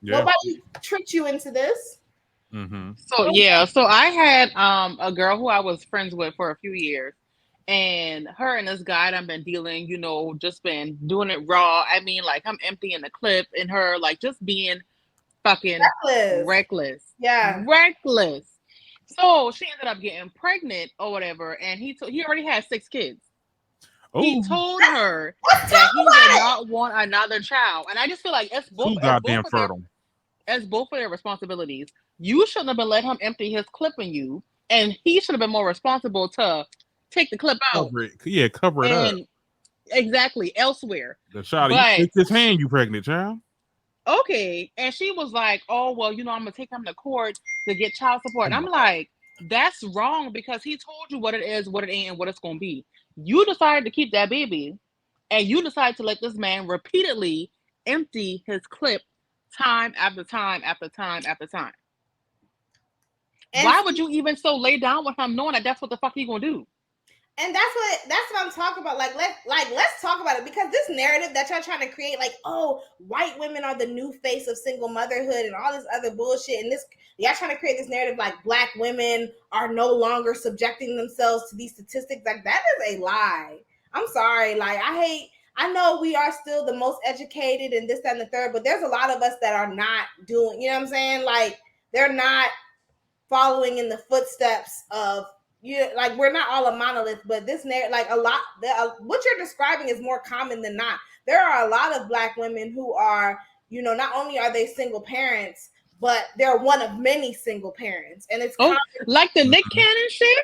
Yeah. Nobody tricked you into this. So I had a girl who I was friends with for a few years, and her and this guy that I've been dealing, just been doing it raw. I mean, I'm emptying the clip and her just being fucking reckless. Yeah. Reckless. So she ended up getting pregnant or whatever, and he already had 6 kids. He told her that he did not want another child, and I just feel like it's both goddamn fertile. As both of their responsibilities. You shouldn't have been let him empty his clip in you, and he should have been more responsible to take the clip out. Cover it up. Exactly, elsewhere. The child, you stick his hand, you pregnant, child. Okay, and she was like, oh, well, I'm going to take him to court to get child support. And I'm like, that's wrong because he told you what it is, what it ain't, and what it's going to be. You decided to keep that baby, and you decided to let this man repeatedly empty his clip time after time after time after time. And why would you even lay down with him knowing that that's what the fuck he gonna do? And that's what I'm talking about. Let's talk about it, because this narrative that y'all trying to create, oh, white women are the new face of single motherhood and all this other bullshit, and y'all trying to create this narrative black women are no longer subjecting themselves to these statistics. That is a lie. I'm sorry. I know we are still the most educated and this, that, and the third, but there's a lot of us that are not doing, you know what I'm saying? They're not following in the footsteps of like we're not all a monolith, but this like a lot. What you're describing is more common than not. There are a lot of Black women who are, not only are they single parents, but they're one of many single parents, and it's common, like the Nick Cannon shit.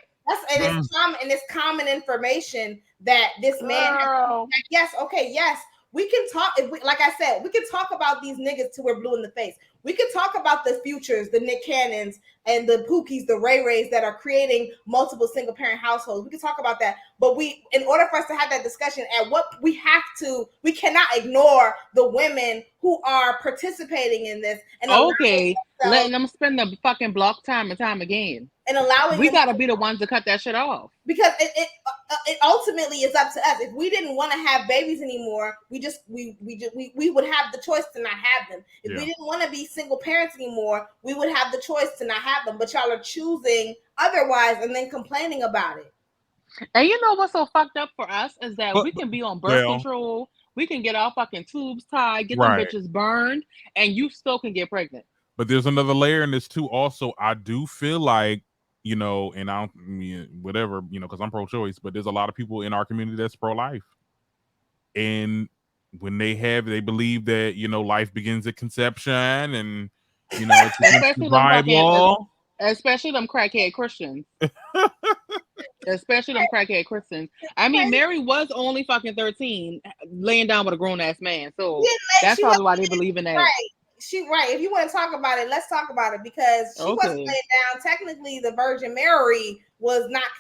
It's common information that this man has, yes, we can talk. Like I said, we can talk about these niggas till we're blue in the face. We can talk about the futures, the Nick Cannons and the Pookies, the Ray Rays that are creating multiple single parent households. We can talk about that, but in order for us to have that discussion, we cannot ignore the women who are participating in this and letting them spend the fucking block time and time again, and allowing we gotta be the ones to cut that shit off, because it ultimately is up to us. If we didn't want to have babies anymore, we would have the choice to not have them. If we didn't want to be single parents anymore, we would have the choice to not have them. But y'all are choosing otherwise and then complaining about it. And you know what's so fucked up for us is that we can be on birth control, we can get our fucking tubes tied, get them bitches burned, and you still can get pregnant. But there's another layer in this too. Also, I do feel like, and I don't mean whatever, because I'm pro-choice, but there's a lot of people in our community that's pro-life. And when they believe that, life begins at conception and, it's survival. Especially them crackhead Christians. Especially them crackhead Christians. I mean, Mary was only fucking 13, laying down with a grown-ass man. So that's probably why they believe in that. Right. If you want to talk about it, let's talk about it, because she wasn't laying down. Technically, the Virgin Mary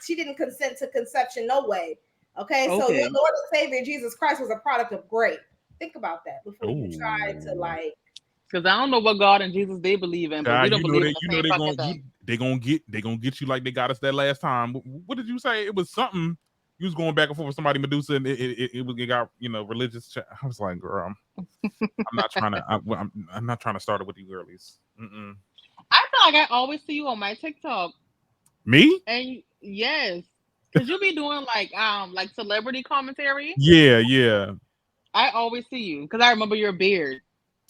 she didn't consent to conception, no way. Okay, so your Lord and Savior Jesus Christ was a product of grace. Think about that before you try to like. Because I don't know what God and Jesus they believe in, but we don't believe in the same fucking thing. They gonna get you like they got us that last time. What did you say? It was something. You was going back and forth with somebody, Medusa, and it got religious. I was like, girl, I'm not trying to. I'm not trying to start it with you girlies. Mm-mm. I feel like I always see you on my TikTok. Me? And yes, because you be doing like celebrity commentary. Yeah. I always see you because I remember your beard.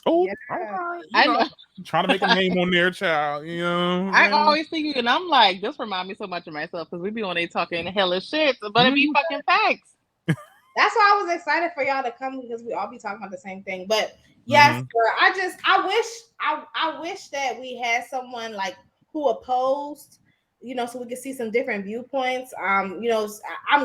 Oh, yeah. All right. I know. Trying to make a name on their child, I always see you, and I'm like, this reminds me so much of myself because we be on there talking hella shit, but it be fucking facts. That's why I was excited for y'all to come, because we all be talking about the same thing. But yes, girl, I wish that we had someone like who opposed, so we could see some different viewpoints. I'm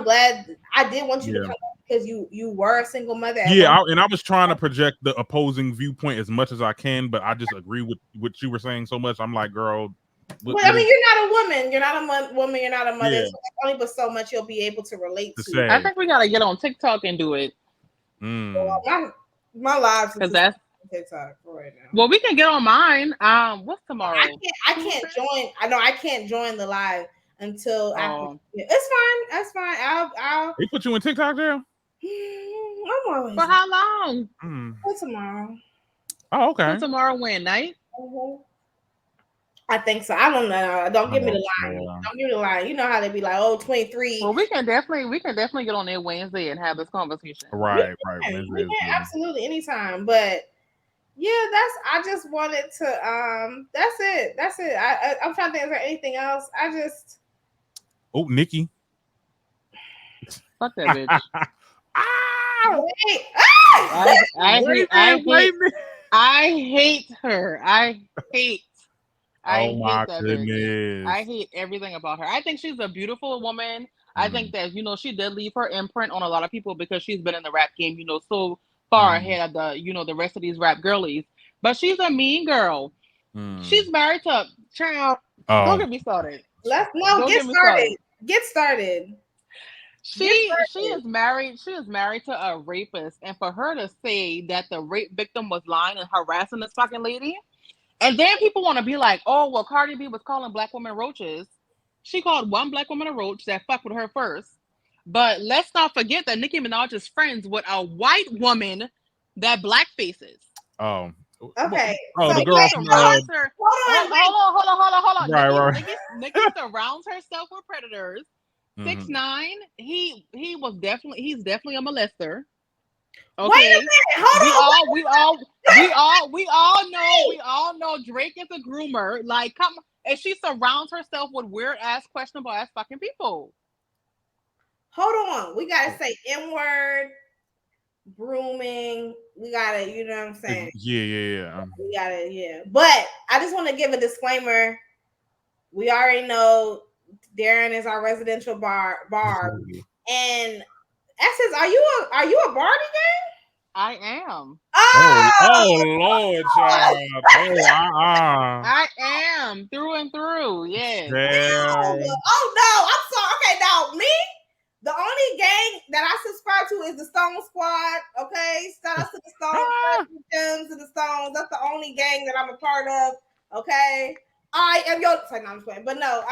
glad I did want you to come because you were a single mother. And I was trying to project the opposing viewpoint as much as I can, but I just agree with what you were saying so much. I'm like, girl. I mean, you're not a woman. You're not a woman. You're not a mother. So only but so much you'll be able to relate to. I think we gotta get on TikTok and do it. Well, my lives because that's TikTok right now. Well, we can get on mine. What's tomorrow? I can't join. I know I can't join the live until after. It's fine. That's fine. I'll. They put you in TikTok jail? I'm always. For how long? For tomorrow. Oh, okay. For tomorrow when night? I think so. I don't know. Don't give me the line. Don't give me the line. You know how they be like, 23. Well, we can definitely get on there Wednesday and have this conversation. Right. We can absolutely anytime. But yeah, I just wanted to that's it. I'm trying to think, is there anything else? Nikki. Fuck that bitch. Wait. I hate her. I hate that goodness. bitch. I hate everything about her. I think she's a beautiful woman. I think that, she did leave her imprint on a lot of people because she's been in the rap game, so far ahead of the rest of these rap girlies. But she's a mean girl. She's married to child. Don't get me started. Get started. She is married. She is married to a rapist, and for her to say that the rape victim was lying and harassing this fucking lady, and then people want to be like, "Oh, well, Cardi B was calling black women roaches." She called one black woman a roach that fucked with her first. But let's not forget that Nicki Minaj is friends with a white woman that black faces. Oh. Okay. Oh, so the girl from hold on. Right. Nicki surrounds herself with predators. 6ix9ine, he's definitely a molester. Wait a Okay. minute. Hold on. We all know Drake is a groomer. Like, come on. And she surrounds herself with weird ass, questionable ass fucking people. Hold on. We gotta say N-word, grooming. We gotta, you know what I'm saying? Yeah. We gotta, yeah. But I just want to give a disclaimer. We already know Darren is our residential bar, and Essence, are you a Barney gang? I am. Oh Lord, child. I am through and through. Yes. Damn. Oh no, I'm sorry. Okay, now me, the only gang that I subscribe to is the Stone Squad. Okay, shout out to the Stones, to the Stones. That's the only gang that I'm a part of. Okay, I am your. Sorry, no, I'm just playing. But no,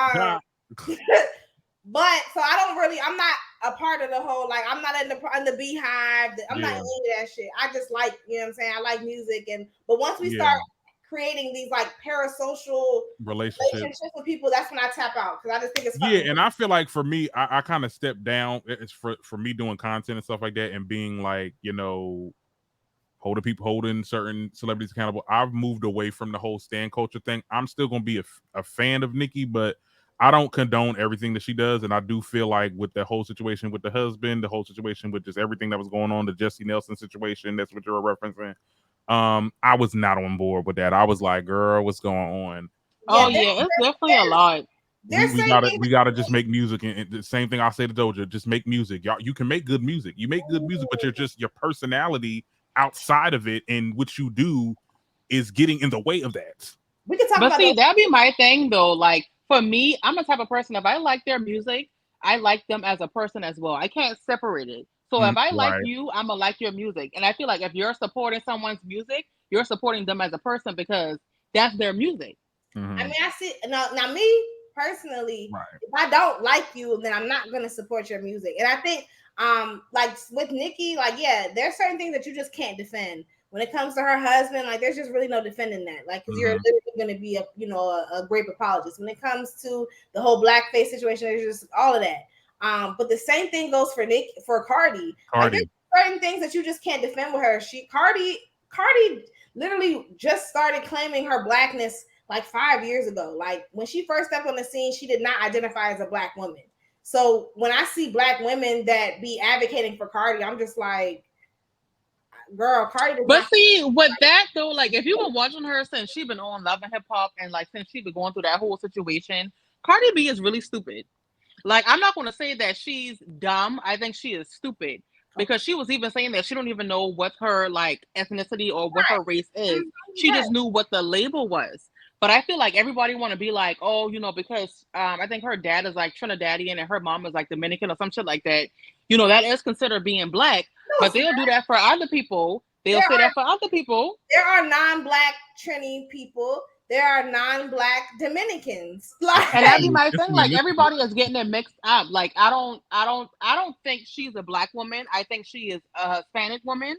but so I'm not a part of the whole, like, I'm not in the beehive. I'm not into that shit. I just like, you know what I'm saying? I like music, but once we start creating these like parasocial relationships with people, that's when I tap out, because I just think it's fun. Yeah, and I feel like for me, I kind of stepped down. It's for me doing content and stuff like that, and being like, you know, holding certain celebrities accountable. I've moved away from the whole stan culture thing. I'm still gonna be a fan of Nicki, but I don't condone everything that she does, and I do feel like with the whole situation with the husband, the whole situation with just everything that was going on, the Jesse Nelson situation, that's what you're referencing. I was not on board with that. I was like, girl, what's going on? Oh yeah, it's definitely a lot. We gotta just make music, and the same thing I say to Doja, just make music. Y'all, you can make good music. You make good music, but your personality outside of it and what you do is getting in the way of that. We can talk but about see, that'd be my thing though. Like, for me, I'm the type of person, if I like their music, I like them as a person as well. I can't separate it. So if I like you, I'm gonna like your music. And I feel like if you're supporting someone's music, you're supporting them as a person, because that's their music. I mean, I see now me personally, if I don't like you, then I'm not gonna support your music. And I think like with Nicki, like, yeah, there's certain things that you just can't defend. When it comes to her husband, like, there's just really no defending that. Like, because you're literally going to be a great apologist. When it comes to the whole blackface situation, there's just all of that. But the same thing goes for Cardi. Like, there's certain things that you just can't defend with her. Cardi literally just started claiming her blackness like 5 years ago. Like, when she first stepped on the scene, she did not identify as a black woman. So when I see black women that be advocating for Cardi, I'm just like, girl, Cardi. But see, with that though, like, if you've been watching her since she's been on Love and Hip Hop, and like since she's been going through that whole situation, Cardi B is really stupid. Like, I'm not going to say that she's dumb. I think she is stupid, because she was even saying that she don't even know what her like ethnicity or what her race is. She just knew what the label was. But I feel like everybody want to be like, oh, you know, because I think her dad is like Trinidadian and her mom is like Dominican or some shit like that. You know, that is considered being black. But they'll do that for other people. They'll say that for other people. There are non-black Trini people. There are non-black Dominicans. Like, and that'd be my thing. Like, everybody is getting it mixed up. Like, I don't think she's a black woman. I think she is a Hispanic woman.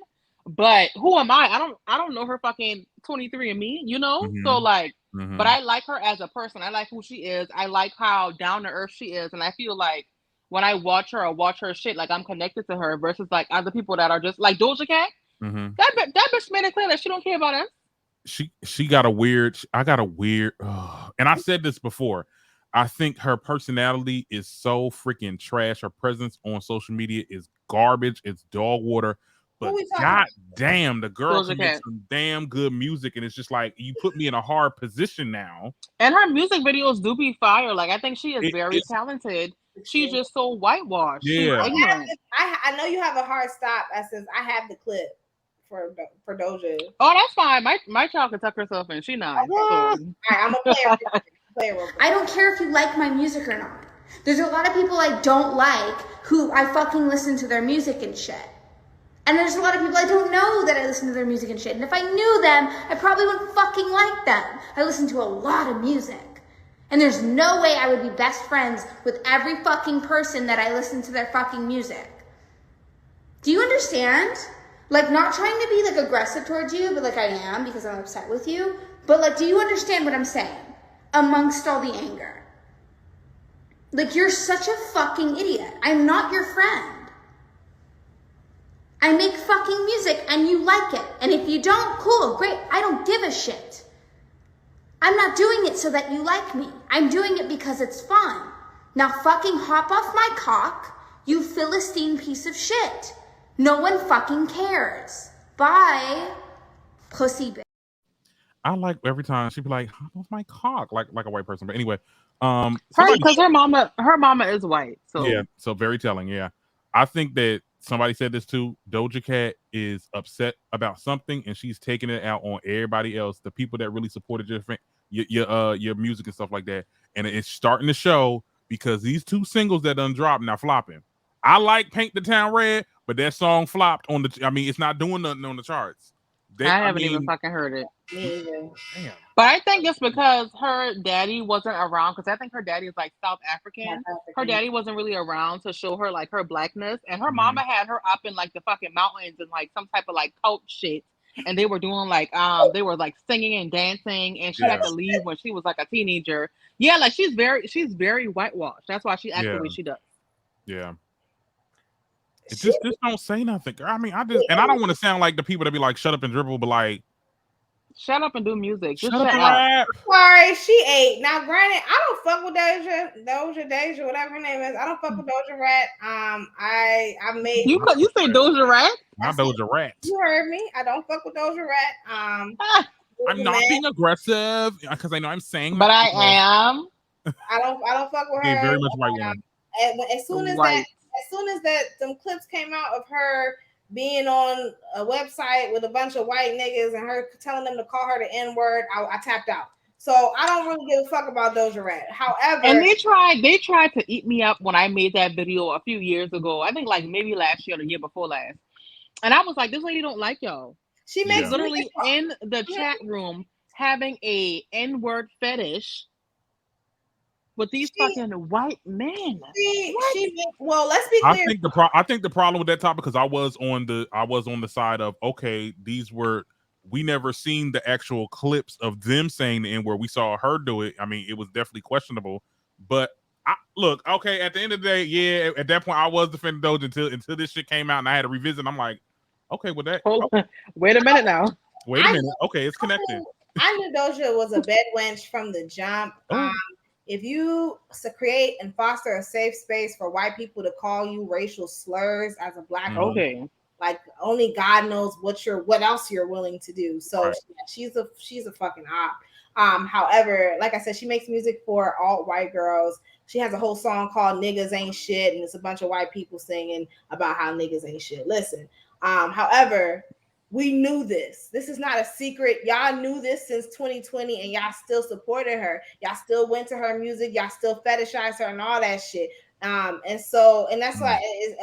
But who am I? I don't know her fucking 23andMe, you know? So like, but I like her as a person. I like who she is. I like how down to earth she is. And I feel like when I watch her shit, like, I'm connected to her versus like other people that are just like Doja Cat. That bitch made it clear that she don't care about us. She got a weird. I got a weird. And I said this before. I think her personality is so freaking trash. Her presence on social media is garbage. It's dog water. But god damn, the girl can make some damn good music, and it's just like, you put me in a hard position now. And her music videos do be fire. Like, I think she is very talented. She's just so whitewashed. Yeah. I know you have a hard stop. Since I have the clip for Doja. Oh, that's fine. My child can tuck herself in. She nice. So. All right, I'm gonna play it real quick. I don't care if you like my music or not. There's a lot of people I don't like who I fucking listen to their music and shit. And there's a lot of people I don't know that I listen to their music and shit. And if I knew them, I probably wouldn't fucking like them. I listen to a lot of music. And there's no way I would be best friends with every fucking person that I listen to their fucking music. Do you understand? Like, not trying to be like aggressive towards you, but like I am because I'm upset with you. But like, do you understand what I'm saying? Amongst all the anger. Like, you're such a fucking idiot. I'm not your friend. I make fucking music and you like it. And if you don't, cool, great. I don't give a shit. I'm not doing it so that you like me. I'm doing it because it's fun. Now fucking hop off my cock, you Philistine piece of shit. No one fucking cares. Bye. Pussy bitch. I like every time she'd be like, hop off my cock, like a white person. But anyway, because her mama is white. So yeah, so very telling. Yeah, I think that somebody said this too. Doja Cat is upset about something, and she's taking it out on everybody else, the people that really supported your music and stuff like that. And it's starting to show because these 2 singles that done dropped now flopping. I like "Paint the Town Red," but that song flopped on the. I mean, it's not doing nothing on the charts. I haven't even fucking heard it. Damn. But I think it's because her daddy wasn't around, because I think her daddy is like South African. Her daddy wasn't really around to show her like her blackness, and her mama had her up in like the fucking mountains and like some type of like cult shit, and they were doing like they were like singing and dancing, and she had to leave when she was like a teenager. Yeah, like she's very whitewashed. That's why she acts the way she does. Yeah. It just don't say nothing. I mean, I don't want to sound like the people that be like, shut up and dribble, but like, shut up and do music. Just shut up and up. rap. Sorry, she ate. Now, granted, I don't fuck with Doja, whatever her name is. I don't fuck with Doja Rat. I made you say Doja Rat? Not Doja Rat. You heard me. I don't fuck with Doja Rat. I'm not being aggressive because I know I'm saying, but I am. I don't fuck with her. Very much white woman. As soon as them clips came out of her being on a website with a bunch of white niggas and her telling them to call her the N-word, I tapped out. So I don't really give a fuck about Doja Rat. However, and they tried to eat me up when I made that video a few years ago. I think like maybe last year or the year before last. And I was like, this lady don't like y'all. She makes literally in the chat room having a N-word fetish with these fucking white men. Well, let's be clear. I think the problem with that topic, because I was on the side of, okay, we never seen the actual clips of them saying the N-word. We saw her do it. I mean, it was definitely questionable. But look, okay, at the end of the day, yeah, at that point I was defending Doja until this shit came out and I had to revisit. I'm like, okay, with that. Wait a minute now. Wait a minute. Okay, it's connected. I knew Doja was a bed wench from the jump. If you create and foster a safe space for white people to call you racial slurs as a black woman, like only God knows what else you're willing to do. So she's a fucking op. However, like I said, she makes music for alt white girls. She has a whole song called "Niggas Ain't Shit," and it's a bunch of white people singing about how niggas ain't shit. Listen, however, we knew this. This is not a secret. Y'all knew this since 2020, and y'all still supported her. Y'all still went to her music. Y'all still fetishized her and all that shit. And that's why,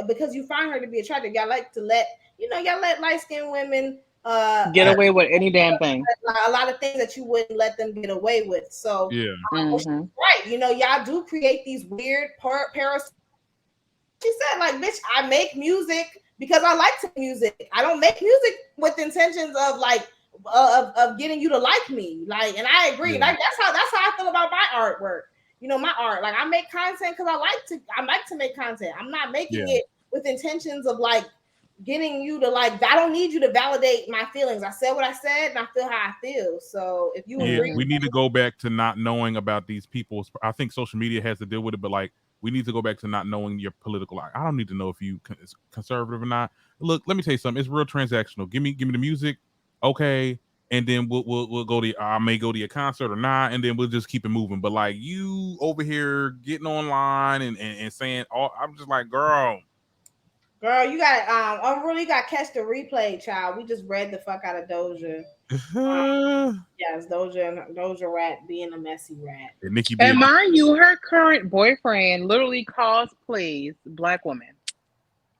because you find her to be attractive. Y'all like to let light-skinned women get away with any damn thing. A lot of things that you wouldn't let them get away with. So right, y'all do create these weird parasites. She said, like, bitch, I make music because I like to music. I don't make music with intentions of like of getting you to like me. Like, and I agree. Like that's how I feel about my artwork. My art. Like I make content because I like to make content. I'm not making it with intentions of like getting you to like. I don't need you to validate my feelings. I said what I said and I feel how I feel. So if you agree, we need to go back to not knowing about these people. I think social media has to deal with it, but like, we need to go back to not knowing your political. I don't need to know if you conservative or not. Look, let me tell you something. It's real transactional. Give me the music, okay, and then we'll go to. I may go to your concert or not, and then we'll just keep it moving. But like you over here getting online and saying, I'm just like, girl, you got I really got to catch the replay, child. We just read the fuck out of Doja. Yes, Doja Rat being a messy rat. And mind you, her current boyfriend literally cosplays black women.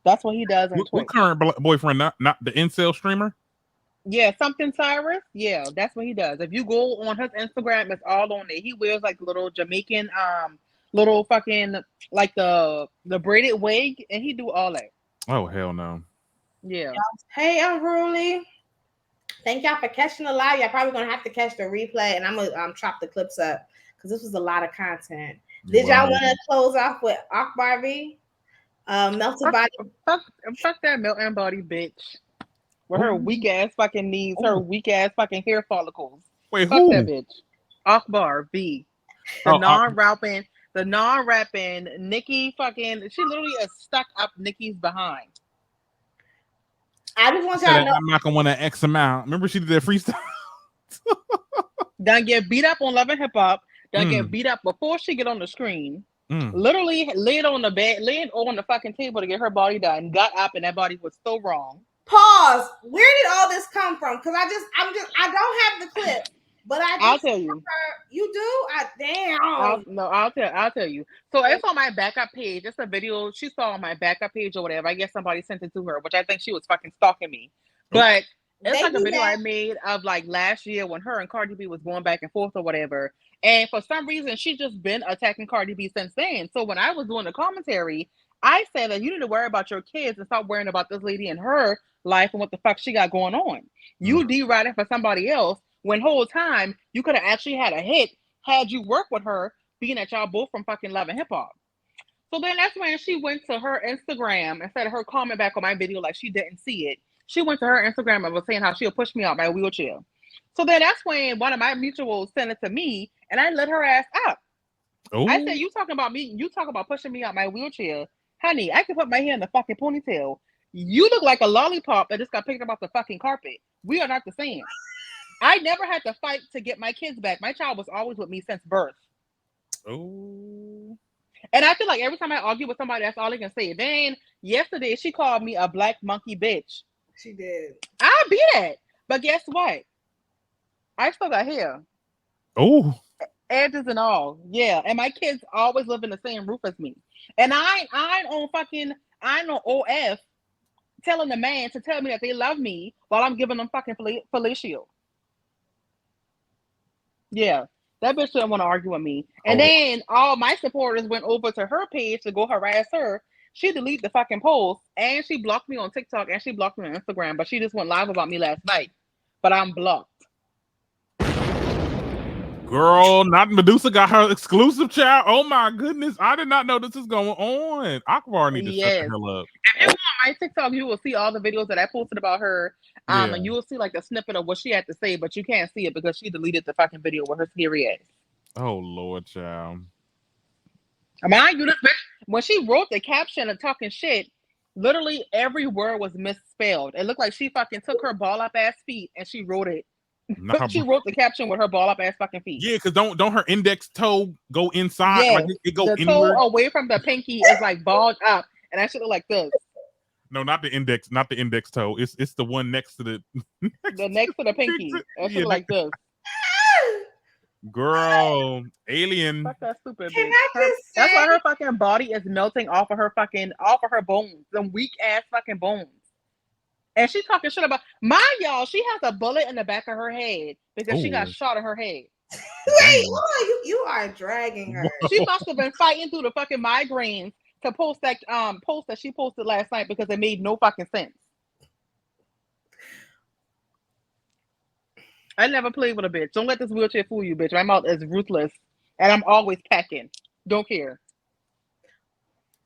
That's what he does on Twitch. What current boyfriend? Not the incel streamer? Yeah, something Cyrus. Yeah, that's what he does. If you go on his Instagram, it's all on there. He wears like little Jamaican, little fucking like the braided wig, and he do all that. Oh hell no. Yeah. Hey, Unruly. Thank y'all for catching the live. Y'all probably gonna have to catch the replay, and I'm gonna chop the clips up because this was a lot of content. Did y'all want to close off with Akbar V? Melted body. Fuck that melting body bitch. With her weak ass fucking knees, her weak ass fucking hair follicles. Wait, fuck who? that bitch. Akbar B. The non-rapping Nikki fucking. She literally is stuck up Nikki's behind. I just want y'all to know. I'm not gonna want to X them out. Remember she did that freestyle. Done get beat up on Love and Hip Hop. Done get beat up before she get on the screen. Literally laid on the bed, laid on the fucking table to get her body done. Got up and that body was so wrong. Pause. Where did all this come from? Because I don't have the clip, but I'll tell you. You do? Damn. I'll tell you. So it's on my backup page. It's a video she saw on my backup page or whatever. I guess somebody sent it to her, which I think she was fucking stalking me. But it's like a video I made of like last year when her and Cardi B was going back and forth or whatever. And for some reason, she's just been attacking Cardi B since then. So when I was doing the commentary, I said that you need to worry about your kids and stop worrying about this lady and her life and what the fuck she got going on. You deriding for somebody else when whole time you could have actually had a hit had you worked with her, being that y'all both from fucking Love and Hip Hop. So then that's when she went to her Instagram instead of her comment back on my video like she didn't see it. She went to her Instagram and was saying how she'll push me out my wheelchair. So then that's when one of my mutuals sent it to me and I let her ass up. Ooh. I said, you talking about me, you talk about pushing me out my wheelchair. Honey, I can put my hair in the fucking ponytail. You look like a lollipop that just got picked up off the fucking carpet. We are not the same. I never had to fight to get my kids back. My child was always with me since birth. Oh. And I feel like every time I argue with somebody, that's all they can say. Then yesterday, she called me a black monkey bitch. She did. I'll be that. But guess what? I still got hair. Oh. Edges and all. Yeah. And my kids always live in the same roof as me. And I on OF telling the man to tell me that they love me while I'm giving them fucking fellatio. Yeah. That bitch didn't want to argue with me. And then all my supporters went over to her page to go harass her. She deleted the fucking post and she blocked me on TikTok and she blocked me on Instagram, but she just went live about me last night. But I'm blocked. Girl, not Medusa got her exclusive child. Oh my goodness. I did not know this is going on. Akbar need to shut the hell up. If you go on my TikTok, you will see all the videos that I posted about her. And you will see like a snippet of what she had to say, but you can't see it because she deleted the fucking video with her scary ass. Oh Lord, child. Mind you, this bitch, when she wrote the caption and talking shit, literally every word was misspelled. It looked like she fucking took her ball up ass feet and she wrote it. She wrote the caption with her ball up ass fucking feet. Yeah, because don't her index toe go inside? Yeah, like it go the inward? toe away from the pinky is like balled up, and I should look like this. No, not the index toe. It's the one next to the next to the pinky. I should look like this. Girl, alien. Fuck that stupid bitch. That's why her fucking body is melting off of her bones, them weak ass fucking bones. And she talking shit about, mind y'all, she has a bullet in the back of her head because she got shot in her head. Wait, you are dragging her. She must have been fighting through the fucking migraines to post that post that she posted last night because it made no fucking sense. I never played with a bitch. Don't let this wheelchair fool you, bitch. My mouth is ruthless, and I'm always packing. Don't care.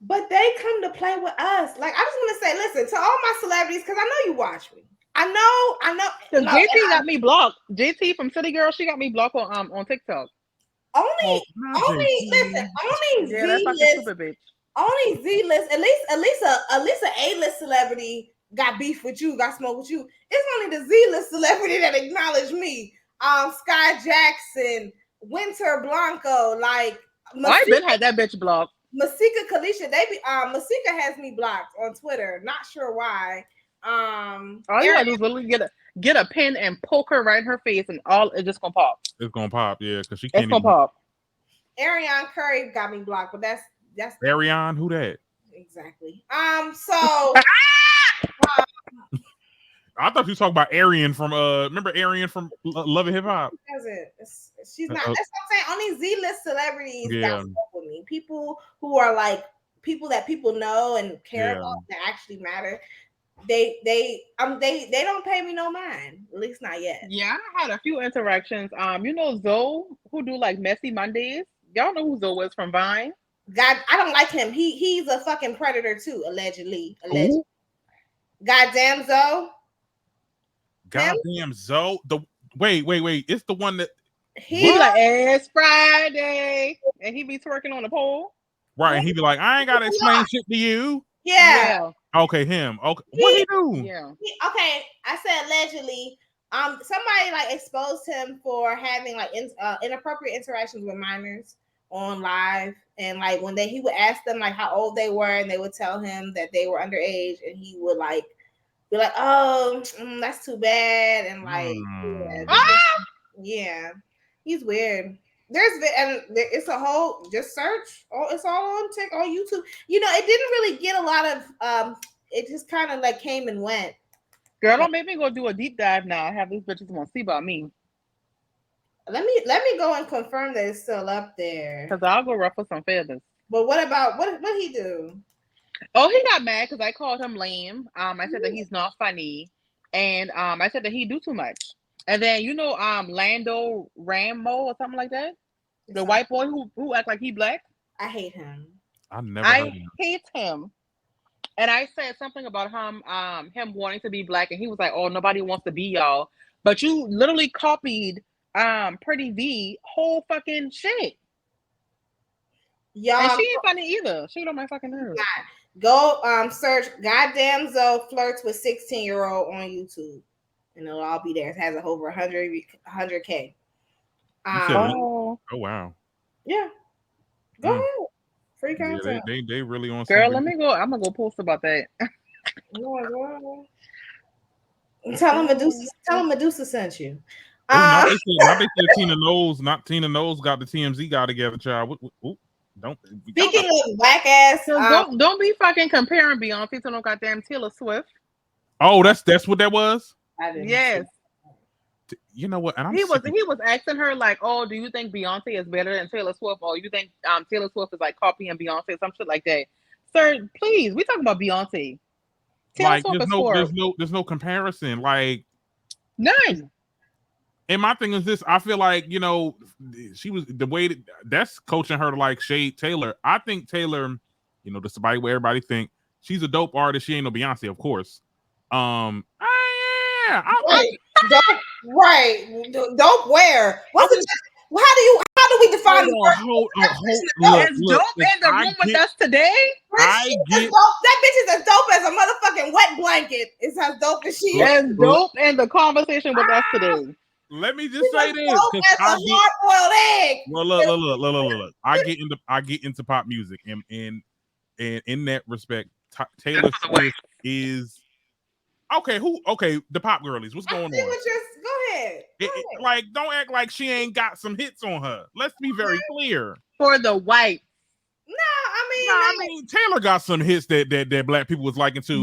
But they come to play with us. Like, I just want to say, listen to all my celebrities, because I know you watch me. I know. Because JT got me blocked. JT from City Girl, she got me blocked on TikTok. Only Z-list. At least an A-list celebrity got beef with you, got smoke with you. It's only the Z-list celebrity that acknowledged me. Sky Jackson, Winter Blanco, like I've been had that bitch blocked. Masika Kalisha, Masika has me blocked on Twitter. Not sure why. All you gotta do is literally get a pin and poke her right in her face, and it's just gonna pop. It's gonna pop, yeah, because she can't. It's gonna pop. Ariane Curry got me blocked, but that's Ariane. Who that? Exactly. So. I thought you were talking about Arian from remember Arian from Love and Hip Hop? She's not. That's what I'm saying. Only Z-list celebrities got stuff with me. People who are like people that people know and care about that actually matter. They don't pay me no mind. At least not yet. Yeah, I had a few interactions. You know Zoe, who do like Messy Mondays. Y'all know who Zoe is from Vine. God, I don't like him. He's a fucking predator too, allegedly. Who? Goddamn Zoe. Goddamn Zoe. Wait. It's the one that He be like, it's Friday, and he be twerking on the pole. right, and he be like, I ain't gotta explain shit to you. Yeah. Okay, him. Okay, what he do? Yeah. Okay, I said allegedly. Somebody like exposed him for having like inappropriate interactions with minors on live, and like when he would ask them like how old they were, and they would tell him that they were underage, and he would like be like, "Oh, that's too bad," and like, yeah, he's weird. It's a whole just search. Oh, it's all on YouTube. You know, it didn't really get a lot of It just kind of like came and went. Girl, don't make me go do a deep dive now. Have these bitches want to see about me. Let me go and confirm that it's still up there. Cause I'll go ruffle some feathers. But what about what he do? Oh, he got mad because I called him lame. I said that he's not funny, and I said that he do too much. And then Lando Rambo or something like that, the white boy who act like he black. I hate him. I hate him. And I said something about him wanting to be black, and he was like, "Oh, nobody wants to be y'all." But you literally copied Pretty V whole fucking shit. Y'all, and she ain't funny either. She don't my fucking nerves. Go search "Goddamn Zoe flirts with 16-year-old" on YouTube, and it'll all be there. It has over 100K. Oh wow. Yeah. Go ahead. Free content. Yeah, they really on. Girl, let me go. I'm gonna go post about that. Tell him Medusa sent you. Not they said Tina Knowles, not Tina Knowles got the TMZ guy together, child. Don't. Speaking of whack ass, don't be fucking comparing Beyonce to no goddamn Taylor Swift. Oh, that's what that was. Yes. You know what? And he was asking her like, "Oh, do you think Beyonce is better than Taylor Swift, or you think Taylor Swift is like copying Beyonce, some shit like that?" Sir, please, we talking about Beyonce. Taylor Swift there's no comparison. Like none. And my thing is this: I feel like she was the way that's coaching her to like shade Taylor. I think Taylor, despite what everybody think, she's a dope artist. She ain't no Beyonce, of course. Dope where? What's it? How do we define hold is dope in the room with us today? That bitch is as dope as a motherfucking wet blanket. It's as dope as she is. As dope in the conversation with us today. Let me just say this, because hard-boiled egg. Well, look. I get into pop music, and in that respect, Taylor Swift is okay. The pop girlies. What's going on? Go ahead. Like, don't act like she ain't got some hits on her. Let's be very clear. For the white. I mean, Taylor got some hits that black people was liking too.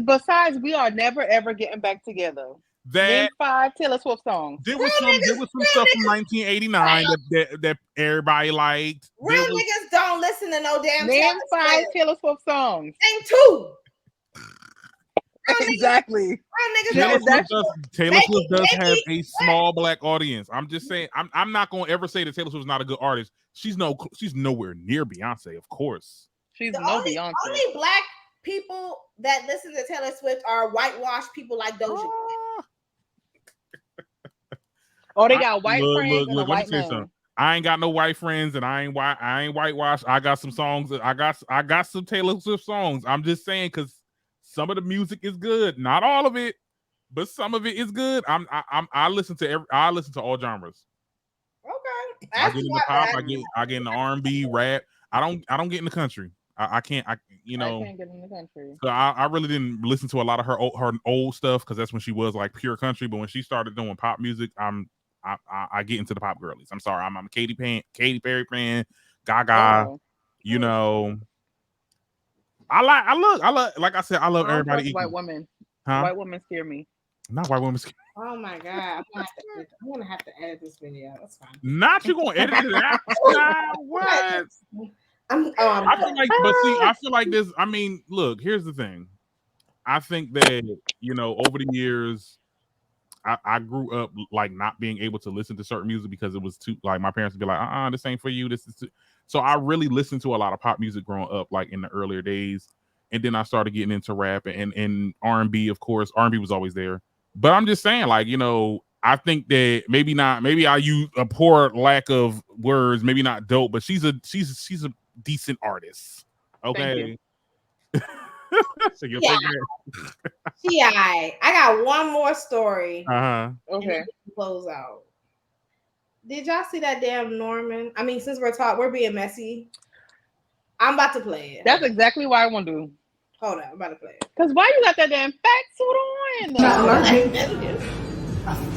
Besides, we are never ever getting back together. Name 5 Taylor Swift songs. There was some stuff from 1989 that everybody liked. Real niggas don't listen to no damn. Name 5 Taylor Swift songs. Name 2. Exactly. Taylor Swift does have a small black audience. I'm just saying. I'm not going to ever say that Taylor Swift is not a good artist. She's nowhere near Beyonce, of course. She's Beyonce. Only black people that listen to Taylor Swift are whitewashed people like Doja. Oh, they got white friends and a white man. I ain't got no white friends, and I ain't whitewashed. I got some songs. I got some Taylor Swift songs. I'm just saying because some of the music is good, not all of it, but some of it is good. I listen to all genres. Okay, I get into pop. I get into R&B, rap. I don't get in the country. I can't. I can't get in the country. So I really didn't listen to a lot of her old stuff because that's when she was like pure country. But when she started doing pop music, I get into the pop girlies. I'm sorry, I'm a Katy Perry fan, Gaga. Oh. I love. Like I said, I love everybody. White women. Huh? White women scare me. Not white women scare. Oh my god! I'm gonna have to edit this video. That's fine. Not you gonna edit it out? What? I feel like this. I mean, look. Here's the thing. I think that over the years, I grew up like not being able to listen to certain music because it was too like my parents would be like, this ain't for you. This is too. So I really listened to a lot of pop music growing up, like in the earlier days. And then I started getting into rap and R&B, of course. R&B was always there. But I'm just saying, like, I think that maybe I use a poor lack of words, maybe not dope, but she's a decent artist. Okay. So you'll take that. Yeah, I got one more story. Okay. Close out. Did y'all see that damn Norman? I mean, since we're being messy, I'm about to play it. That's exactly what I want to do. Hold on, I'm about to play it. Cause why you got that damn fat suit on? Not allergic.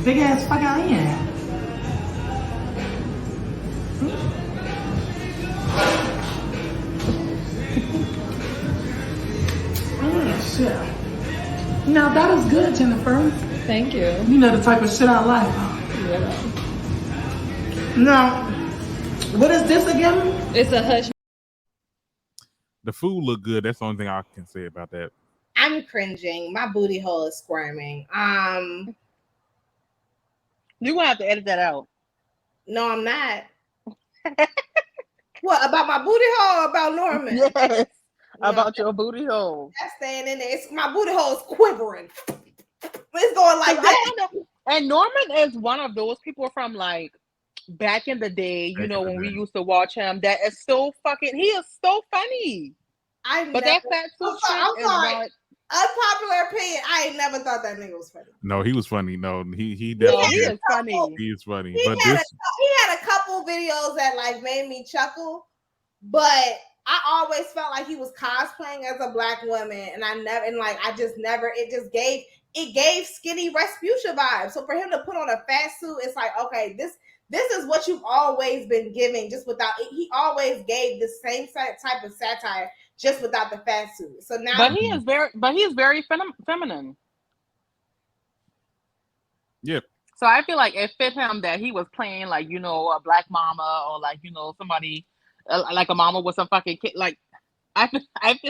Big ass fucking alien. Oh shit. Now that is good, Jennifer. Thank you. You know the type of shit I like. Yeah. Now, what is this again? It's a hush. The food looked good. That's the only thing I can say about that. I'm cringing. My booty hole is squirming. You gonna have to edit that out. No, I'm not. What about my booty hole? Or about Norman? Yes. No, About your booty hole. that's staying in there. My booty hole is quivering. It's going like that. And Norman is one of those people from like back in the day, when we used to watch him. That is so fucking. He is so funny. But that fat suit shit is not. Unpopular opinion. I ain't never thought that nigga was funny. No, he was funny. No, he No, definitely he is funny. He is funny. He But had a couple videos that like made me chuckle, but I always felt like he was cosplaying as a black woman, and it gave skinny Rasputia vibes. So for him to put on a fat suit, it's like, okay, this is what you've always been giving, just without it. He always gave the same type of satire, just without the fat suit. So now, But he is very feminine. Yep. So I feel like it fit him that he was playing like a black mama or like somebody like a mama with some fucking kid. Like I feel